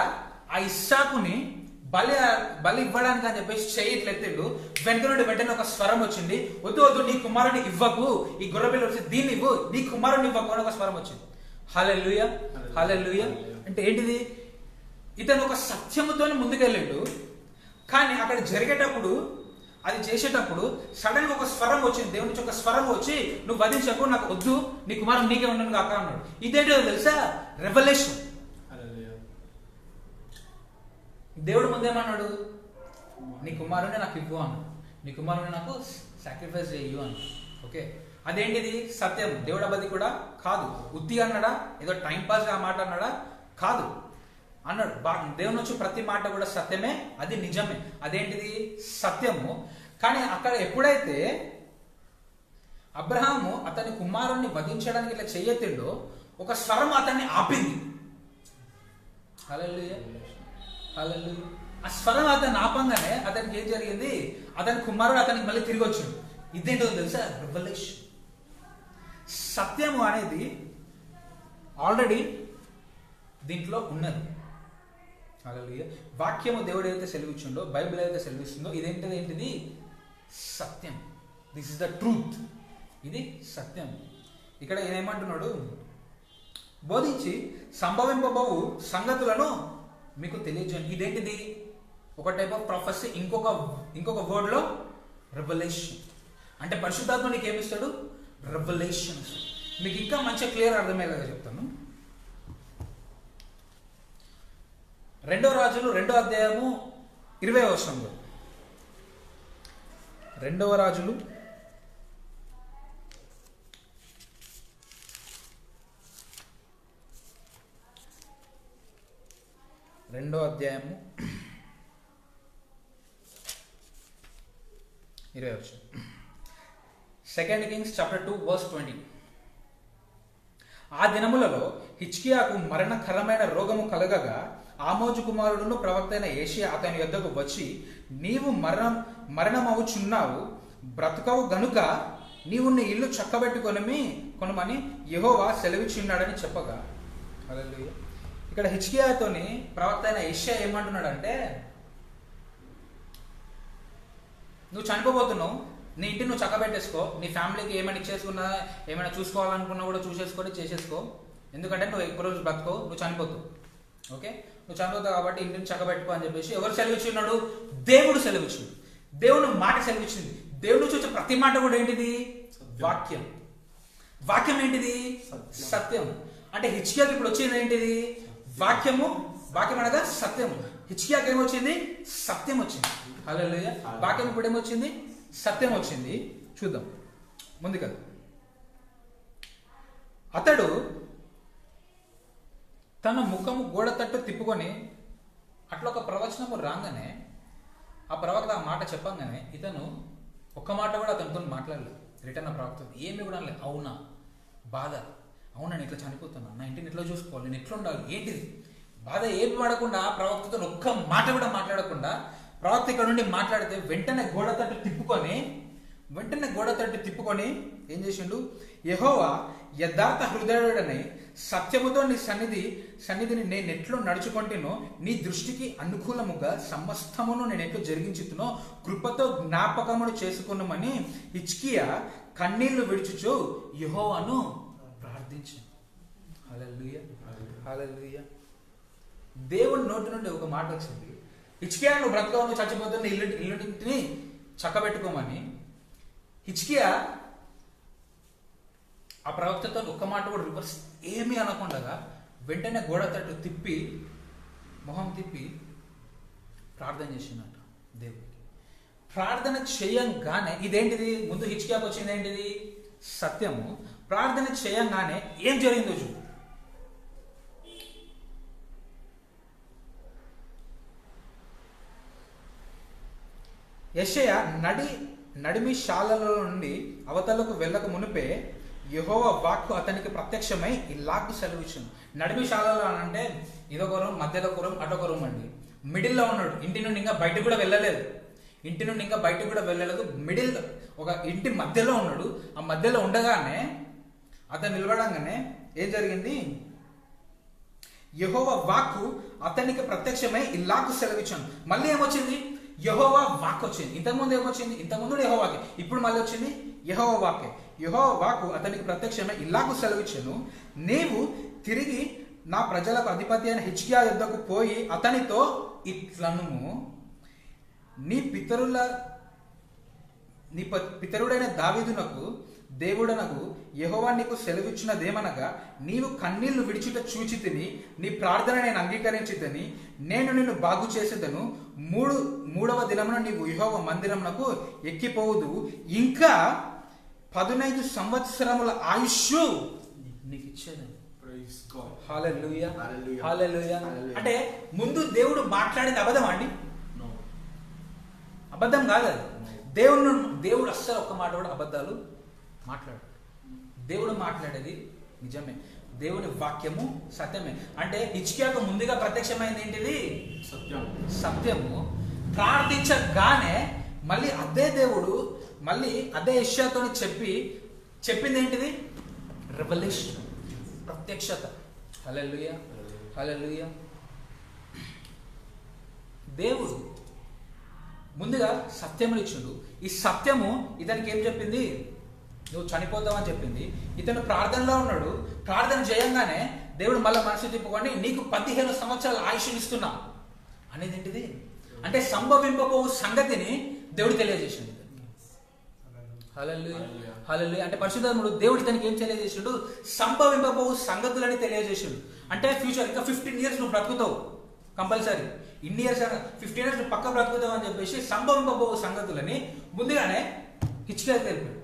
ఆ ఇస్సాకుని బలి ఇవ్వడానికి అని చెప్పేసి చెయ్యిట్లు ఎత్తిండు. వెనక నుండి వెంటనే ఒక స్వరం వచ్చింది, వద్దు వద్దు, నీ కుమారుని ఇవ్వకు, ఈ గొర్రెపిల్ల వచ్చి దీన్ని ఇవ్వు, నీ కుమారుని ఇవ్వకు అని ఒక స్వరం వచ్చింది. హల్లెలూయా, హల్లెలూయా. అంటే ఏంటిది? ఇతను ఒక సత్యముతోనే ముందుకెళ్ళిండు. కానీ అక్కడ జరిగేటప్పుడు, అది చేసేటప్పుడు సడన్ గా ఒక స్వరం వచ్చింది. దేవుడి నుంచి ఒక స్వరం వచ్చి, నువ్వు వధించకు, నాకు వద్దు, నీ కుమారుడు నీకే ఉండను కాక అన్నాడు. ఇదేంటో తెలుసా? రెవల్యూషన్. దేవుడు ముందేమన్నాడు? నీ కుమారుని నాకు ఇవ్వు అన్నాడు. నీ కుమారుని నాకు సాక్రిఫైస్ చేయు అన్నాడు. ఓకే, అదేంటిది? సత్యం. దేవుడు అబద్ధి కూడా కాదు. ఉత్తి అన్నాడా? ఏదో టైం పాస్ ఆ మాట అన్నాడా? కాదు అన్నాడు. దేవుని నుంచి ప్రతి మాట కూడా సత్యమే, అది నిజమే. అదేంటిది? సత్యము. కానీ అక్కడ ఎప్పుడైతే అబ్రహాము అతని కుమారుణ్ణి వధించడానికి ఇట్లా చెయ్యెత్తిండో, ఒక స్వరం అతన్ని ఆపింది. హల్లెలూయా, హల్లెలూయా. ఆ స్వరం అతన్ని ఆపంగానే అతనికి ఏం జరిగింది? అతని కుమారుడు అతనికి మళ్ళీ తిరిగి వచ్చాడు. ఇదేంటో తెలుసా? రెవల్యూషన్. సత్యము అనేది ఆల్రెడీ దీంట్లో ఉన్నది. హల్లెలూయా. వాక్యము దేవుడు ఏదైతే సెలవిచ్చిండో, బైబిల్ ఏదైతే సెలవిస్తుందో, ఏంటిది? సత్యం. This is the truth. ఇది సత్యం. ఇక్కడ ఏమంటున్నాడు? బోధించి సంభవింపబోవు సంగతులను మీకు తెలియజేయండి. ఇదేంటిది? ఒక టైప్ ఆఫ్ ప్రొఫెసీ. ఇంకొక వర్డ్ లో రెవల్యూషన్. అంటే పరిశుద్ధాత్మ నీకు ఏమిస్తాడు? రెవల్యూషన్. మీకు ఇంకా మంచిగా క్లియర్ అర్థమయ్యేలాగా చెప్తాను. 2 రాజులు 2వ అధ్యాయము 20వ వచనంలో, 2వ రాజులు 2వ అధ్యాయము 20వ వచనం. 2 Kings chapter 2 verse 20. ఆ దినములలో హిజ్కియాకు మరణకరమైన రోగము కలగగా ఆమోజు కుమారుడును ప్రవక్త అయిన యేషయా అతని యొద్దకు వచ్చి, నీవు మరణమవుచున్నావు, బ్రతుకవు గనుక నీవు నీ ఇల్లు కొనమని యెహోవా సెలవిచ్చున్నాడని చెప్పగా. హల్లెలూయా. ఇక్కడ హిజ్కియాతోని ప్రవక్త అయిన యేషయా ఏమంటున్నాడంటే, నువ్వు చనిపోబోతున్నావు, నీ ఇంటిని నువ్వు చక్కబెట్టేసుకో, నీ ఫ్యామిలీకి ఏమైనా ఇచ్చేసుకున్నా, ఏమైనా చూసుకోవాలనుకున్నా కూడా చేసేసుకో, ఎందుకంటే నువ్వు ఎక్కువ రోజు బ్రతుకో, నువ్వు చనిపోతావు. ఓకే, నువ్వు చనిపోతావు కాబట్టి ఇంటిని చక్కబెట్టుకో అని చెప్పేసి ఎవరు సెలవిచ్చున్నాడు? దేవుడు సెలవిచ్చింది. దేవుడు మాట సెలవిచ్చింది. దేవుడు నుంచి వచ్చే ప్రతి మాట కూడా ఏంటిది? వాక్యం. వాక్యం ఏంటిది? సత్యం. అంటే హిజ్కియాకి ఇప్పుడు వచ్చింది ఏంటిది? వాక్యము. వాక్యం అనగా సత్యము. హిజ్కియాకి ఏమొచ్చింది? సత్యం వచ్చింది. హల్లెలూయా. వాక్యం ఇప్పుడు ఏమొచ్చింది? సత్యం వచ్చింది. చూద్దాం ముందు కదా. అతడు తన ముఖము గోడ తట్టు తిప్పుకొని, అట్లా ఒక ప్రవచనము రాగానే ఆ ప్రవక్త ఆ మాట చెప్పంగానే ఇతను ఒక్క మాట కూడా అతనితో మాట్లాడలేదు. రిటర్న్ ఆ ప్రవక్త ఏమి కూడా అనలేదు. అవునా, బాధ, అవునా, నేను ఇట్లా చనిపోతున్నా, నా ఇంటిని ఎట్లా చూసుకోవాలి, నేను ఎట్లా ఉండాలి, ఏంటిది బాధ ఏమి పడకుండా ప్రవక్తతో ఒక్క మాట కూడా మాట్లాడకుండా ప్రవక్త ఇక్కడ నుండి మాట్లాడితే వెంటనే గోడ తట్టు తిప్పుకొని ఏం చేసిండు? యెహోవా యథార్థ హృదయుడని సత్యముతో నీ సన్నిధిని నేను ఎట్లు నడుచుకుంటేనో, నీ దృష్టికి అనుకూలముగా సమస్తమును నేను ఎట్లు జరిగించుతునో కృపతో జ్ఞాపకమును చేసుకున్నామని హిజ్కియా కన్నీళ్లు విడుచుచు యెహోవాను ప్రార్థించు. హల్లెలూయా, హల్లెలూయా. దేవుని నోటి నుండి ఒక మాట వచ్చింది, హిజ్కియా నువ్వు బ్రతకవు, నువ్వు చచ్చిపోతున్న ఇల్లుని చక్కబెట్టుకోమని. హిజ్కియా ఆ ప్రవక్తతో ఒక్క మాట కూడా రివర్స్ ఏమీ అనకుండా వెంటనే గోడ తట్టు తిప్పి మొహం తిప్పి ప్రార్థన చేసిందంట దేవుడికి. ప్రార్థన చేయంగానే ఇదేంటిది, ముందు హిజ్కియాకు వచ్చింది ఏంటిది, సత్యము. ప్రార్థన చేయంగానే ఏం జరిగిందో చూడు. యెషయా నడిమి శాలలో నుండి అవతలకు వెళ్ళక మునిపే యెహోవా వాక్కు అతనికి ప్రత్యక్షమై ఇలాగు సెలవిచ్చును. నడిమి శాలలో అంటే ఇదొక రూమ్, మధ్యలో ఒక రూమ్, అటొక రూమ్ అండి. మిడిల్లో ఉన్నాడు. ఇంటి నుండి ఇంకా బయటకు కూడా వెళ్ళలేదు. మిడిల్ ఒక ఇంటి మధ్యలో ఉన్నాడు. ఆ మధ్యలో ఉండగానే అతను నిలబడంగానే ఏం జరిగింది, యెహోవా వాక్కు అతనికి ప్రత్యక్షమై ఇలాగు సెలవిచ్చాను. మళ్ళీ ఏమొచ్చింది, యెహోవా వాక్ వచ్చింది. ఇంతకుముందు ఏమొచ్చింది, ఇంతకుముందు యెహోవాకే, ఇప్పుడు మళ్ళీ వచ్చింది యెహోవా వాకే. యెహోవా వాక్కు అతనికి ప్రత్యక్షమై ఇలాగు సెలవిచ్చాను, నీవు తిరిగి నా ప్రజలకు అధిపతి అయిన హిజ్కియా యుద్ధకు పోయి అతనితో ఇట్లనుము, నీ పితరుడైన దావీదునకు దేవుడనకు యెహోవా నీకు సెలవిచ్చినదేమనగా, నీవు కన్నీళ్లు విడిచుట చూచితిని, నీ ప్రార్థన నేను అంగీకరించితిని, నేను నిన్ను బాగు చేసేదను, మూడవ దినమున నీవు యెహోవా మందిరమునకు ఎక్కిపోవుదు, ఇంకా 15 సంవత్సరముల ఆయుష్ నీకు ఇచ్చేదని. హల్లెలూయా, హల్లెలూయా. అంటే ముందు దేవుడు మాట్లాడేది అబద్ధం అండి, అబద్ధం కాదు అది. దేవుడు అస్సలు ఒక్క మాట కూడా అబద్ధాలు మాట్లాడు. దేవుడు మాట్లాడేది నిజమే. దేవుని వాక్యము సత్యమే. అంటే హిజ్కియాకు ముందుగా ప్రత్యక్షమైంది ఏంటిది, సత్యము. ప్రార్థించగానే మళ్ళీ అదే దేవుడు మళ్ళీ అదే యెషయాతో చెప్పింది ఏంటిది, రెవల్యూషన్, ప్రత్యక్షత. హల్లెలూయా, హల్లెలూయా. దేవుడు ముందుగా సత్యములు ఇచ్చిండు. ఈ సత్యము ఇతనికి ఏం చెప్పింది, నువ్వు చనిపోతావని చెప్పింది. ఇతను ప్రార్థనలో ఉన్నాడు. ప్రార్థన చేయంగానే దేవుడు మళ్ళీ మనసు తిప్పుకొని నీకు 15 సంవత్సరాల ఆయుష్ని ఇస్తున్నా అనేది ఏంటిది, అంటే సంభవింపబోవు సంగతిని దేవుడు తెలియజేసిండు. హల్లెలూయా, హల్లెలూయా. అంటే పరిశుద్ధాత్ముడు దేవుడు ఇతనికి ఏం తెలియజేసిండు, సంభవింపబోవు సంగతులని తెలియజేసిండు. అంటే ఫ్యూచర్ ఇంకా 15 years నువ్వు బ్రతుకుతావు కంపల్సరీ. ఇన్ని ఇయర్స్ 15 years నువ్వు పక్క బ్రతుకుతావు అని చెప్పేసి సంభవింపబోవు సంగతులని ముందుగానే హిజ్కియా తెలిపాడు.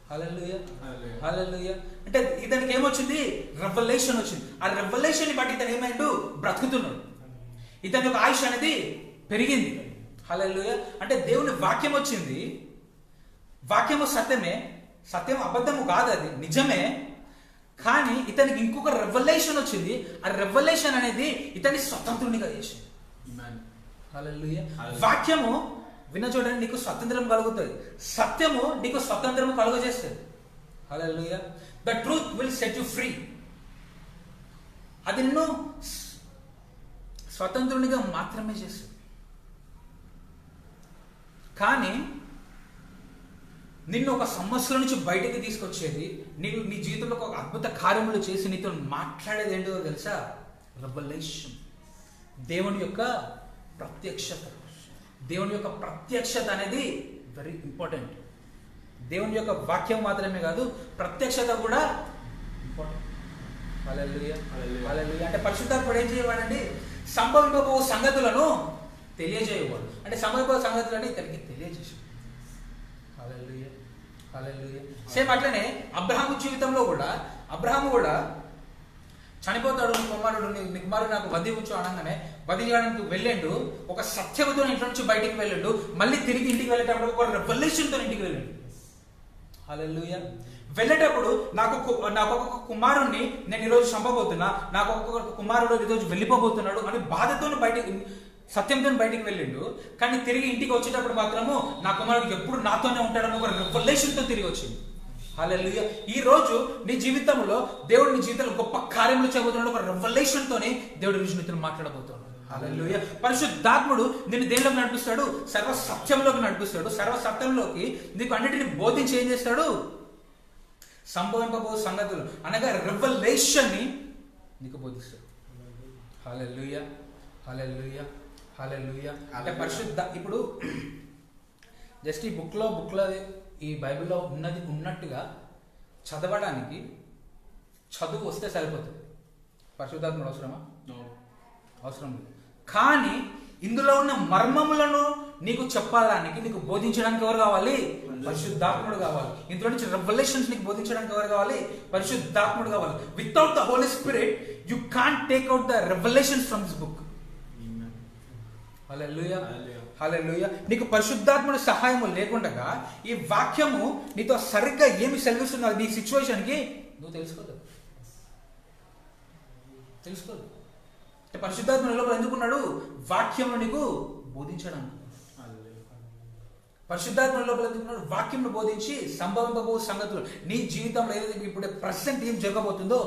హల్లెలూయా, హల్లెలూయా. అంటే ఇతనికి ఏమొచ్చింది, రెవల్యూషన్ వచ్చింది. ఆ రెవల్యూషన్ ని బట్టి ఇతను ఏమైండు, బ్రతుకుతున్నాడు. ఇతని యొక్క ఆయుష్ అనేది పెరిగింది. హల్లెలూయా. అంటే దేవుని వాక్యం వచ్చింది. వాక్యము సత్యమే, సత్యం అబద్ధము కాదు, అది నిజమే. కానీ ఇతనికి ఇంకొక రెవల్యూషన్ వచ్చింది. ఆ రెవల్యూషన్ అనేది ఇతన్ని స్వతంత్రునిగా చేసింది. హల్లెలూయా. వాక్యము విన్న చూడండి నీకు స్వతంత్రం కలుగుతుంది. సత్యము నీకు స్వతంత్రము కలుగజేస్తుంది. Hallelujah. The truth will set you free. అది నిన్ను స్వతంత్రునిగా మాత్రమే చేస్తుంది. కానీ నిన్ను ఒక సమస్యల నుంచి బయటకు తీసుకొచ్చేది, నీ జీవితంలో ఒక అద్భుత కార్యములు చేసి నీతో మాట్లాడేది ఏంటో తెలుసా, రెవల్యూషన్. దేవుని యొక్క ప్రత్యక్షత. దేవుని యొక్క ప్రత్యక్షత అనేది వెరీ ఇంపార్టెంట్. దేవుని యొక్క వాక్యం మాత్రమే కాదు, ప్రత్యక్షత కూడా ఇంపార్టెంట్. హల్లెలూయా, హల్లెలూయా. అంటే పరిశుద్ధాత్ముడు ఏం చేయవాడండి, సంభవింపబో సంగతులను తెలియజేయవాడు. అంటే సంభవింపబో సంగతులని ఇతనికి తెలియజేసాడు. హల్లెలూయా, హల్లెలూయా. సేమ్ అట్లనే అబ్రహాము జీవితంలో కూడా, అబ్రహాము కూడా చనిపోతాడు, నీ కుమారుడు నాకు వధి ఉంచు అనగానే వధి చేయడానికి వెళ్ళండు. ఒక సత్యముతో ఇంట్లో నుంచి బయటికి వెళ్ళండు. మళ్ళీ తిరిగి ఇంటికి వెళ్ళేటప్పుడు ఒక రెవల్యూషన్తో ఇంటికి వెళ్ళండు. హల్లెలూయా. వెళ్ళేటప్పుడు నాకు ఒక కుమారుణ్ణి నేను ఈరోజు చంపబోతున్నా, నాకు ఒక కుమారుడు ఈరోజు వెళ్ళిపోబోతున్నాడు అని బాధతో బయటికి, సత్యంతో బయటికి వెళ్ళిండు. కానీ తిరిగి ఇంటికి వచ్చేటప్పుడు మాత్రము నా కుమారుడు ఎప్పుడు నాతోనే ఉంటాడని ఒక రెవల్యూషన్తో తిరిగి వచ్చింది. హల్లెలూయా. ఈ రోజు నీ జీవితంలో దేవుడు నీ జీవితంలో గొప్ప కార్యములు చేయబోతున్నాడు. ఒక రెవల్యూషన్ తోనే దేవుడు రోజు నీతో మాట్లాడబోతున్నాడు. హల్లెలూయా. పరిశుద్ధాత్ముడు నిన్ను దేనిలోకి నడిపిస్తాడు, సర్వ సత్యంలోకి నడిపిస్తాడు. సర్వ సత్యంలోకి నీకు అన్నిటిని బోధించి ఏం చేస్తాడు, సంభవింపబో సంగతులు అనగా రెవల్యూషన్ ని నీకు బోధిస్తాడు. హల్లెలూయా, హల్లెలూయా, హల్లెలూయా. అంటే పరిశుద్ధ ఇప్పుడు జస్ట్ ఈ బుక్లో ఈ బైబిల్లో ఉన్నట్టుగా చదవడానికి చదువు వస్తే సరిపోతుంది. పరిశుద్ధాత్ముడు అవసరమా? అవసరం లేదు. కానీ ఇందులో ఉన్న మర్మములను నీకు చెప్పడానికి, నీకు బోధించడానికి ఎవరు కావాలి? పరిశుద్ధాత్ముడు కావాలి. ఇందులో నుంచి రెవల్యూషన్స్ నీకు బోధించడానికి ఎవరు కావాలి? పరిశుద్ధాత్ముడు కావాలి. Without the Holi spirit you can't take out the revolutions from this book. Hallelujah, hallelujah. నీకు పరిశుద్ధాత్ముడి సహాయము లేకుండా ఈ వాక్యము నీతో సరిగ్గా ఏమి సెలవిస్తున్నారు నీ సిచ్యువేషన్కి నువ్వు తెలుసుకోదు. పరిశుద్ధాత్మ లోపల ఎందుకున్నాడు? వాక్యము నీకు బోధించడానికి. పరిశుద్ధాత్మ లోపల ఎందుకున్నాడు? వాక్యంను బోధించి సంభవింపబో సంగతులు నీ జీవితంలో ఏదైతే ఇప్పుడు ప్రెసెంట్ ఏం జరగబోతుందో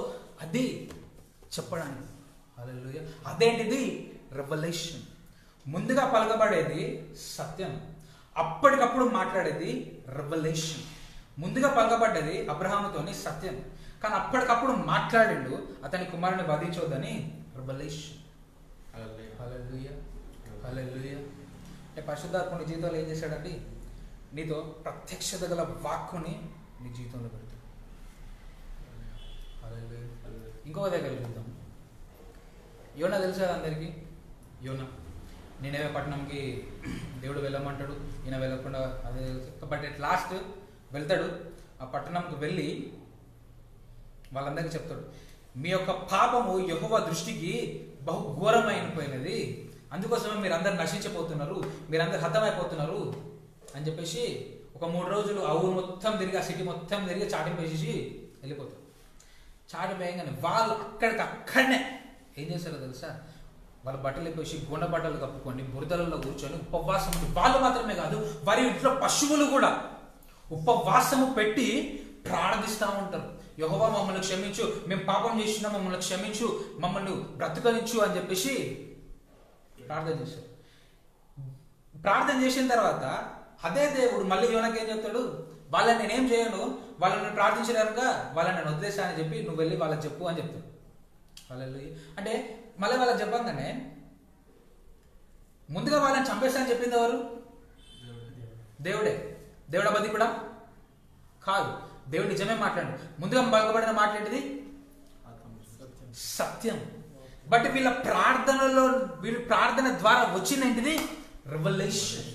అది చెప్పడానికి. హల్లెలూయా. అదేంటిది? రెవల్యూషన్. ముందుగా పలకబడేది సత్యం, అప్పటికప్పుడు మాట్లాడేది రెవల్యూషన్. ముందుగా పలకబడ్డది అబ్రహాముతోని సత్యం, కానీ అప్పటికప్పుడు మాట్లాడిండు అతని కుమారుని వధించొద్దని రెవల్యూషన్. హల్లెలూయా, హల్లెలూయా. అంటే పరిశుద్ధాత్ముడి జీవితంలో ఏం చేశాడండి? నీతో ప్రత్యక్షత గల వాక్కుని నీ జీవితంలో పెడతాడు. హల్లెలూయా. ఇంకొక దగ్గర చూద్దాం. యోనా తెలుసా అందరికీ? యోనా నినవే పట్టణంకి దేవుడు వెళ్ళమంటాడు, ఈయన వెళ్ళకుండా అదే. బట్ ఎట్ లాస్ట్ వెళ్తాడు. ఆ పట్టణంకి వెళ్ళి వాళ్ళందరికీ చెప్తాడు, మీ యొక్క పాపము యెహోవా దృష్టికి బహు ఘోరమైపోయినది, అందుకోసమే మీరందరూ నశించిపోతున్నారు, మీరందరూ హతమైపోతున్నారు అని చెప్పేసి ఒక 3 రోజులు ఆ ఊరు మొత్తం తిరిగి, ఆ సిటీ మొత్తం తిరిగి చాటింపేసి వెళ్ళిపోతారు. చాటిపోయగానే వాళ్ళు అక్కడికక్కడనే ఏం చేస్తారో తెలుసా? వాళ్ళ బట్టలు వేసి గుండె బట్టలు కప్పుకొని బురదలలో కూర్చొని ఉపవాసం ఉండి, వాళ్ళు మాత్రమే కాదు వారి ఇంట్లో పశువులు కూడా ఉపవాసము పెట్టి ప్రార్థిస్తూ ఉంటారు. యెహోవా మమ్మల్ని క్షమించు, మేము పాపం చేసినా మమ్మల్ని క్షమించు, మమ్మల్ని బ్రతకనించు అని చెప్పేసి ప్రార్థన చేశారు. ప్రార్థన చేసిన తర్వాత అదే దేవుడు మళ్ళీ యోనాకి ఏం చెప్తాడు? వాళ్ళని నేనేం చేయను, వాళ్ళని ప్రార్థించలేరుగా, వాళ్ళని నేను వదిలేసా అని చెప్పి నువ్వు వెళ్ళి వాళ్ళకి చెప్పు అని చెప్తాడు. హల్లెలూయా. అంటే మళ్ళీ వాళ్ళకి చెప్పంగానే ముందుగా వాళ్ళని చంపేస్తా అని చెప్పింది ఎవరు? దేవుడే. దేవుడు అబద్ధి కూడా కాదు, దేవుడు నిజమే మాట్లాడు. ముందుగా పలకబడిన మాట్లాడేది సత్యం. బట్ వీళ్ళ ప్రార్థన ద్వారా వచ్చిందేంటిది? రెవల్యూషన్.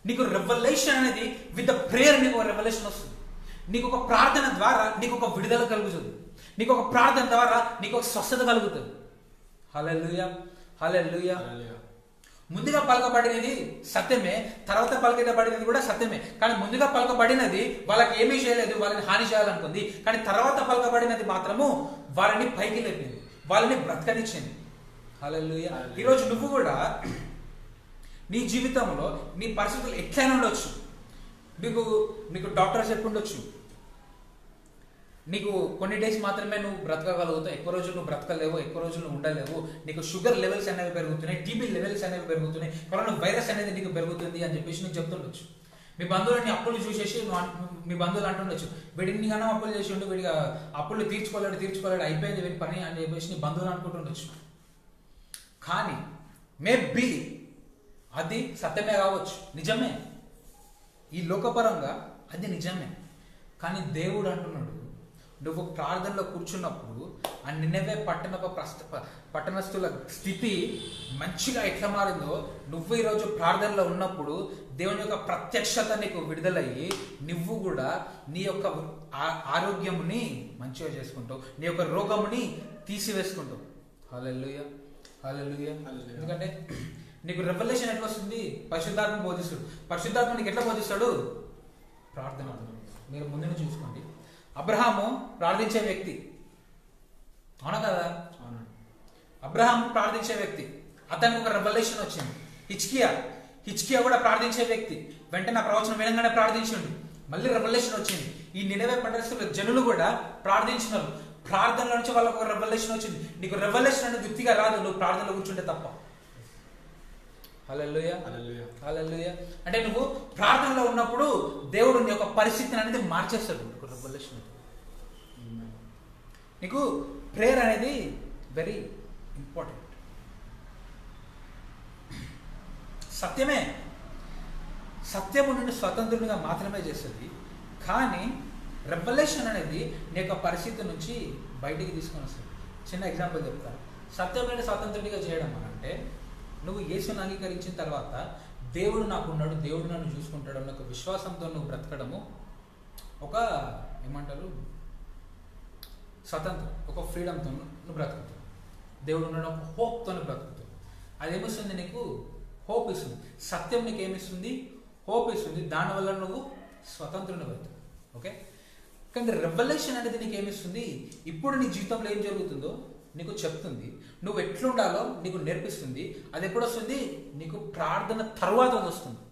నీకు రెవల్యూషన్ అనేది విత్ ద ప్రేయర్ నీకు ఒక రెవల్యూషన్ వస్తుంది. నీకు ఒక ప్రార్థన ద్వారా నీకు ఒక విడుదల కలుగుతుంది. నీకు ఒక ప్రార్థన ద్వారా నీకు ఒక స్వస్థత కలుగుతుంది. హల్లెలూయా, హల్లెలూయా. ముందుగా పలకబడినది సత్యమే, తర్వాత పలకబడినది కూడా సత్యమే. కానీ ముందుగా పలకబడినది వాళ్ళకి ఏమీ చేయలేదు, వాళ్ళని హాని చేయాలనుకుంది. కానీ తర్వాత పలకబడినది మాత్రము వారిని పైకి లేపింది, వాళ్ళని బ్రతకనిచ్చింది. హల్లెలూయా. ఈరోజు నువ్వు కూడా నీ జీవితంలో నీ పరిస్థితులు ఎట్లయినా ఉండొచ్చు. నీకు డాక్టర్ చెప్పి ఉండొచ్చు, నీకు కొన్ని డేస్ మాత్రమే నువ్వు బ్రతకగలుగుతావు, ఎక్కువ రోజులు నువ్వు బ్రతకలేవు, ఎక్కువ రోజులు నువ్వు ఉండలేవు, నీకు షుగర్ లెవెల్స్ అనేవి పెరుగుతున్నాయి, టీబీ లెవెల్స్ అనేవి పెరుగుతున్నాయి, కరోనా వైరస్ అనేది నీకు పెరుగుతుంది అని చెప్పేసి నీకు చెప్తుండొచ్చు. మీ బంధువులని అప్పులు చూసేసి మీ బంధువులు అంటుండొచ్చు, వీడిని గానో అప్పులు చేసి ఉండి వీడిగా అప్పులు తీర్చుకోలేడు అయిపోయింది వీడి పని అని చెప్పేసి నీ బంధువులు అనుకుంటుండొచ్చు. కానీ మేబీ అది సత్యమే కావచ్చు, నిజమే, ఈ లోకపరంగా అది నిజమే. కానీ దేవుడు అంటున్నాడు, నువ్వు ప్రార్థనలో కూర్చున్నప్పుడు ఆ నినవే పట్టణస్థుల స్థితి మంచిగా ఎట్లా మారిందో, నువ్వు ఈరోజు ప్రార్థనలో ఉన్నప్పుడు దేవుని యొక్క ప్రత్యక్షత నీకు విడుదలయ్యి నువ్వు కూడా నీ యొక్క ఆరోగ్యముని మంచిగా చేసుకుంటావు, నీ యొక్క రోగముని తీసివేసుకుంటావు. హల్లెలూయా, హల్లెలూయా. ఎందుకంటే నీకు రెవల్యూషన్ ఎట్లా వస్తుంది? పరిశుద్ధాత్మ బోధిస్తాడు. పరిశుద్ధాత్మ నీకు ఎట్లా బోధిస్తాడు? ప్రార్థన. మీరు ముందుని చూసుకోండి, అబ్రహాము ప్రార్థించే వ్యక్తి, అవునా కదా? అబ్రహాం ప్రార్థించే వ్యక్తి, అతనికి ఒక రెవల్యూషన్ వచ్చింది. హిజ్కియా కూడా ప్రార్థించే వ్యక్తి, వెంటనే ప్రవచనం వినంగానే ప్రార్థించండి, మళ్ళీ రెవల్యూషన్ వచ్చింది. ఈ నినవే పట్టణస్థుల జనులు కూడా ప్రార్థించినారు, ప్రార్థనల నుంచి వాళ్ళకు ఒక రెవల్యూషన్ వచ్చింది. నీకు రెవల్యూషన్ అనేది గుర్తిగా రాదు నువ్వు ప్రార్థనలో కూర్చుంటే తప్ప. హల్లెలూయా, హల్లెలూయా. అంటే నువ్వు ప్రార్థనలో ఉన్నప్పుడు దేవుడు నీ యొక్క పరిస్థితిని అనేది మార్చేస్తాడు. నీకు రెవల్యూషన్, నీకు ప్రేయర్ అనేది వెరీ ఇంపార్టెంట్. సత్యమే, సత్యము నుండి స్వతంత్రునిగా మాత్రమే చేస్తుంది. కానీ రెవల్యూషన్ అనేది నీ యొక్క పరిస్థితి నుంచి బయటికి తీసుకొని వస్తుంది. చిన్న ఎగ్జాంపుల్ చెప్తాను. సత్యం నుండి స్వతంత్రునిగా చేయడం అంటే నువ్వు యేసుని అంగీకరించిన తర్వాత దేవుడు నాకున్నాడు, దేవుడు నన్ను చూసుకుంటాడు అన్న ఒక విశ్వాసంతో నువ్వు బ్రతకడము ఒక ఏమంటారు స్వతంత్రం, ఒక ఫ్రీడమ్తో నువ్వు బ్రతుకుతావు. దేవుడు ఉన్నాడు ఒక హోప్తో బ్రతుకుతావు. అది ఏమిస్తుంది? నీకు హోప్ ఇస్తుంది. సత్యం నీకు ఏమిస్తుంది? హోప్ ఇస్తుంది. దానివల్ల నువ్వు స్వతంత్రుని అవుతావు. ఓకే, కానీ రెవల్యూషన్ అనేది నీకు ఏమిస్తుంది? ఇప్పుడు నీ జీవితంలో ఏం జరుగుతుందో నీకు చెప్తుంది, నువ్వు ఎట్లుండాలో నీకు నేర్పిస్తుంది. అది ఎప్పుడు వస్తుంది? నీకు ప్రార్థన తర్వాత అది వస్తుంది.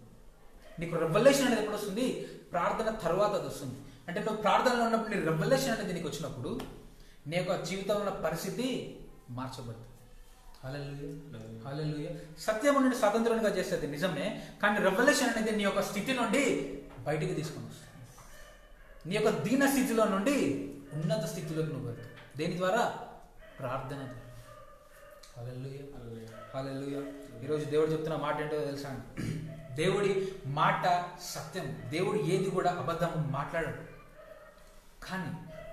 నీకు రెవల్యూషన్ అనేది ఎప్పుడు వస్తుంది? ప్రార్థన తర్వాత అది వస్తుంది. అంటే నువ్వు ప్రార్థనలో ఉన్నప్పుడు నీ రెవల్యూషన్ అనేది నీకు వచ్చినప్పుడు నీ యొక్క జీవితంలో ఉన్న పరిస్థితి మార్చబడుతుంది. హల్లెలూయా, హల్లెలూయా. సత్యం నుండి స్వతంత్రంగా చేస్తుంది నిజమే, కానీ రెవల్యూషన్ అనేది నీ యొక్క స్థితి నుండి బయటికి తీసుకొని వస్తుంది. నీ యొక్క దీన స్థితిలో నుండి ఉన్నత స్థితిలోకి నువ్వు వెళ్తావు. దేని ద్వారా? ప్రార్థన ద్వారా. హల్లెలూయా, హల్లెలూయా. ఈరోజు దేవుడు చెప్తున్న మాట ఏంటో తెలుసా? దేవుడి మాట సత్యం. దేవుడు ఏది కూడా అబద్ధం మాట్లాడడు. కానీ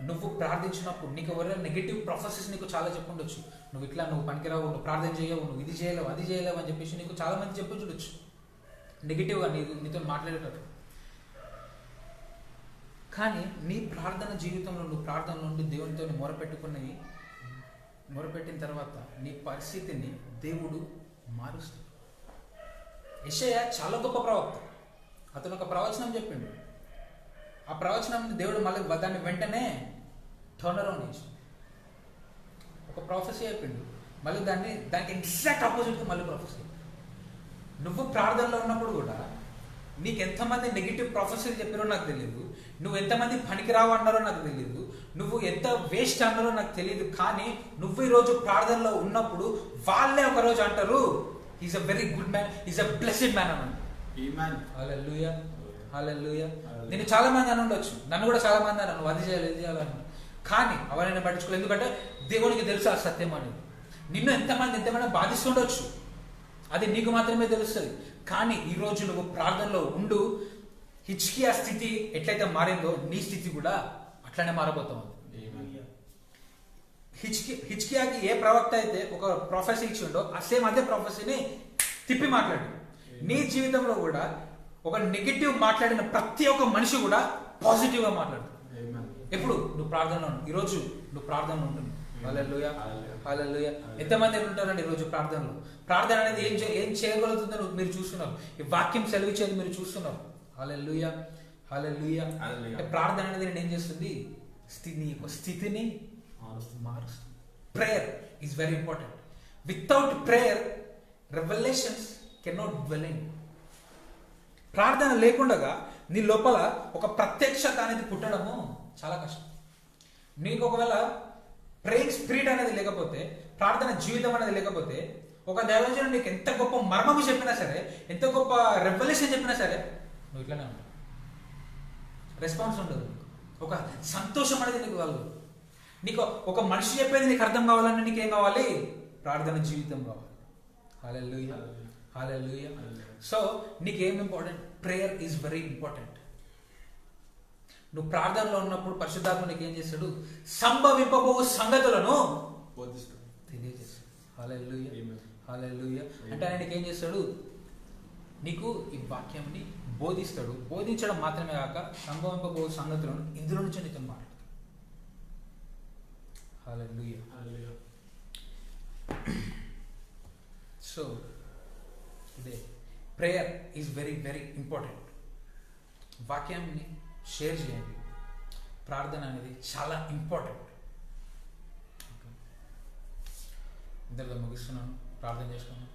నువ్వు ప్రార్థించినప్పుడు నీకు ఎవరైనా నెగిటివ్ ప్రొఫెసెస్ నీకు చాలా చెప్పుండొచ్చు. నువ్వు ఇట్లా, నువ్వు పనికిరావు, నువ్వు ప్రార్థన చేయవు, నువ్వు ఇది చేయలేవు, అది చేయలేవు అని చెప్పేసి నీకు చాలా మంది చెప్పి చూడొచ్చు నెగిటివ్గా నీతో మాట్లాడేటట్టు. కానీ నీ ప్రార్థన జీవితంలో నువ్వు ప్రార్థన నుండి దేవునితో మొరపెట్టిన తర్వాత నీ పరిస్థితిని దేవుడు మారుస్తాడు. యెషయా చాలా గొప్ప ప్రవక్త. అతను ఒక ప్రవచనం చెప్పిండు. ఆ ప్రవచనం దేవుడు మళ్ళీ దాన్ని వెంటనే టర్న్ అరౌండ్ చేసి ఒక ప్రొఫెసీ చెప్పిండు. మళ్ళీ దానికి ఎగ్జాక్ట్ ఆపోజిట్గా మళ్ళీ ప్రొఫెసీ. నువ్వు ప్రార్థనలో ఉన్నప్పుడు కూడా నీకు ఎంతమంది నెగిటివ్ ప్రొఫెసీలు చెప్పారో నాకు తెలియదు, నువ్వు ఎంతమంది పనికిరావు అన్నారో నాకు తెలియదు, నువ్వు ఎంత వేస్ట్ అన్నారో నాకు తెలియదు. కానీ నువ్వు ఈరోజు ప్రార్థనలో ఉన్నప్పుడు వాళ్ళే ఒకరోజు అంటారు, is a very good man, is a blessed man అన్నాడు. హల్లెలూయా, హల్లెలూయా. నేను చాలా మంది అని ఉండొచ్చు, నన్ను కూడా చాలా మంది అన్నారు, నువ్వు అది చేయాలి, ఇది చేయాలని. కానీ అవన్నీ పట్టించుకోలేదు. ఎందుకంటే దేవునికి తెలుసు ఆ సత్యం అనేది. నిన్ను ఎంతమంది బాధిస్తుండొచ్చు, అది నీకు మాత్రమే తెలుస్తుంది. కానీ ఈరోజు నువ్వు ప్రార్థనలో ఉండు, హిజ్కియా స్థితి ఎట్లయితే మారిందో నీ స్థితి కూడా అట్లనే మారబోతావు. హిజ్కియాకి ఏ ప్రవక్త అయితే ఒక ప్రొఫెసీ ఇచ్చిండో ఆ సేమ్ అదే ప్రొఫెసీని తిప్పి మాట్లాడు. నీ జీవితంలో కూడా ఒక నెగిటివ్ మాట్లాడిన ప్రతి ఒక్క మనిషి కూడా పాజిటివ్గా మాట్లాడు. ఎప్పుడు? నువ్వు ప్రార్థనలో ఉండు. ఈరోజు నువ్వు ప్రార్థనలో ఉంటుంది. హల్లెలూయా, హల్లెలూయా. ఎంతమంది ఉంటారండి ఈరోజు ప్రార్థనలో? ప్రార్థన అనేది ఏం చేయగలుగుతుందో మీరు చూస్తున్నారు. ఈ వాక్యం సెలవిచ్చేది మీరు చూస్తున్నారు. హల్లెలూయా, హల్లెలూయా. ప్రార్థన అనేది నేను ఏం చేస్తుంది? నీ యొక్క స్థితిని మారుస్తుంది. Prayer is very important. Without prayer revolutions cannot dwell in. ప్రార్థన లేకుండా నీ లోపల ఒక ప్రత్యక్షత అనేది పుట్టడము చాలా కష్టం. నీకు ఒకవేళ ప్రేయింగ్ స్పిరిట్ అనేది లేకపోతే, ప్రార్థన జీవితం అనేది లేకపోతే, ఒక దైవజనుడు నీకు ఎంత గొప్ప మర్మము చెప్పినా సరే, ఎంత గొప్ప రెవల్యూషన్ చెప్పినా సరే, నువ్వు ఇట్లానే ఉంటావు. రెస్పాన్స్ ఉండదు. ఒక సంతోషం అనేది నీకు కలగదు. నీకు ఒక మనిషి చెప్పేది నీకు అర్థం కావాలని నీకేం కావాలి? ప్రార్థన జీవితం కావాలి. హల్లెలూయా, హల్లెలూయా. సో నీకేం important? Prayer is very important. నువ్వు ప్రార్థనలో ఉన్నప్పుడు పరిశుద్ధాత్మ నీకు ఏం చేస్తాడు? సంభవింపబో సంగతులను తెలియజేస్తాడు. హల్లెలూయా, హల్లెలూయా. అంటే ఆయన నీకు ఏం చేస్తాడు? నీకు ఈ వాక్యాన్ని బోధిస్తాడు. బోధించడం మాత్రమే కాక సంభవింపబో సంగతులను ఇందులో నుంచి నీతో మాట్లాడతాడు. హల్లెలూయా. సో ఇదే prayer is very very important. వాక్యాన్ని షేర్ చేయండి. ప్రార్థన అనేది చాలా ఇంపార్టెంట్. ఇంతలో ముగిస్తున్నాను, ప్రార్థన చేసుకున్నాను.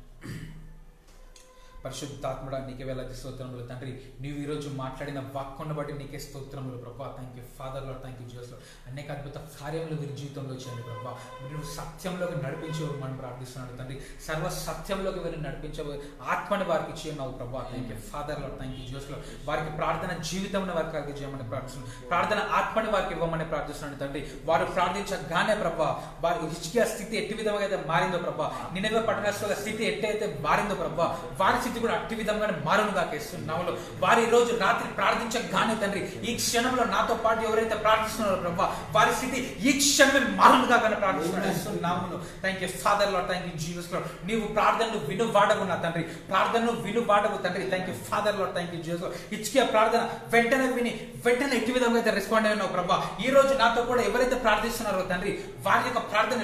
పరిశుద్ధాత్ముడా నీకే వేలాది స్తోత్రములు తండ్రి. నీవు ఈరోజు మాట్లాడిన వాక్యాన్ని బట్టి నీకే స్తోత్రములు ప్రభా. Thank you father lord, thank you Jesus lord. అనేక అద్భుత కార్యములు వీరి జీవితంలో చేయండి ప్రభా. మీరు సత్యంలోకి నడిపించమని ప్రార్థిస్తున్నాడు తండ్రి. సర్వ సత్యంలోకి వీరిని నడిపించబో ఆత్మని వారికి చేయమన్నావు ప్రభా. Thank you father lord, thank you Jesus lord. వారికి ప్రార్థన జీవితం వారికి చేయమని ప్రార్థిస్తున్నాను. ప్రార్థన ఆత్మని వారికి ఇవ్వమని ప్రార్థిస్తున్నాడు తండ్రి. వారు ప్రార్థించగానే ప్రభా, వారి హిజ్కియా స్థితి ఎట్టి విధంగా అయితే మారిందో ప్రభా, నినెవె పట్టణస్థుల స్థితి ఎట్టయితే మారిందో ప్రభా, వారి స్థితి కూడా అట్టి విధంగానే మారునుగా కేస్తున్నాములో. వారి ఈ రోజు రాత్రి ప్రార్థించగానే తండ్రి ఈ క్షణంలో నాతో పాటు ఎవరైతే ప్రార్థిస్తున్నారో ప్రభా వారి స్థితి ఈ క్షణమే మారునుగా కానీ ప్రార్థిస్తున్నాము. Thank you father lord, thank you Jesus lord. నీవు ప్రార్థనను వినువాడవు నా తండ్రి, ప్రార్థనను వినువాడవు తండ్రి. Thank you father lord, thank you Jesus. ఇచ్చికే ప్రార్థన వెంటనే విని వెంటనే ఇట్టి విధంగా అయితే రెస్పాండ్ అయినావు ప్రభా. ఈ రోజు నాతో కూడా ఎవరైతే ప్రార్థిస్తున్నారో తండ్రి వారి యొక్క ప్రార్థన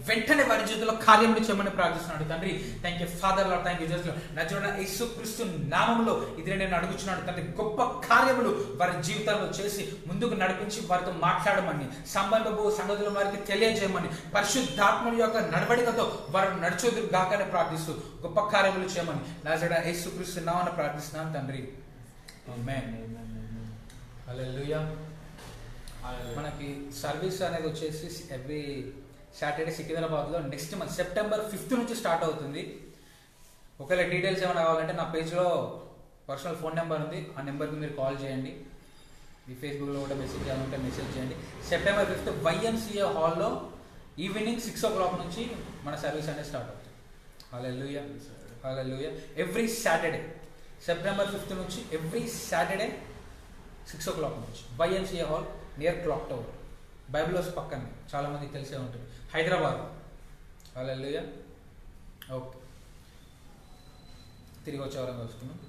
వెంటనే వారి జీవితంలో కార్యం చేయమని ప్రార్థిస్తున్నాడు తండ్రి. Thank you father lord, thank you Jesus. నజరుడైన యేసుక్రీస్తు నామములో ఇది నేను అడుగుచున్నాను తండ్రి. గొప్ప కార్యములు వారి జీవితంలో చేసి ముందుకు నడిపించి వారితో మాట్లాడమని సంబంధపు సంగతులు వారికి తెలియజేయమని పరిశుద్ధాత్మ యొక్క నడవడికతో వారు నడుచోదురు గాకనే ప్రార్థిస్తూ గొప్ప కార్యములు చేయమని నజరుడైన యేసుక్రీస్తు నామమున ప్రార్థిస్తున్నాను తండ్రి. ఆమేన్. హల్లెలూయా. మనకి సర్వీస్ అనేది వచ్చేసి ఎవ్రీ సాటర్డే సికింద్రాబాద్లో నెక్స్ట్ మంత్ సెప్టెంబర్ 5th నుంచి స్టార్ట్ అవుతుంది. ఒకవేళ డీటెయిల్స్ ఏమైనా కావాలంటే నా పేజ్లో పర్సనల్ ఫోన్ నెంబర్ ఉంది, ఆ నెంబర్కి మీరు కాల్ చేయండి. మీ ఫేస్బుక్లో కూడా మెసేజ్ చేయాలంటే మెసేజ్ చేయండి. సెప్టెంబర్ 5th YMCA హాల్లో ఈవినింగ్ 6 o'clock నుంచి మన సర్వీస్ అనేది స్టార్ట్ అవుతుంది. హల్లెలూయా, హల్లెలూయా. ఎవ్రీ సాటర్డే సెప్టెంబర్ 5th నుంచి ఎవ్రీ సాటర్డే 6 o'clock నుంచి YMCA hall near clock tower, Bible house పక్కనే, చాలా మందికి తెలిసే ఉంటుంది, హైదరాబాద్. హల్లెలూయా. ఓకే, తిరిగి వచ్చే వారం కలుసుకున్నాం.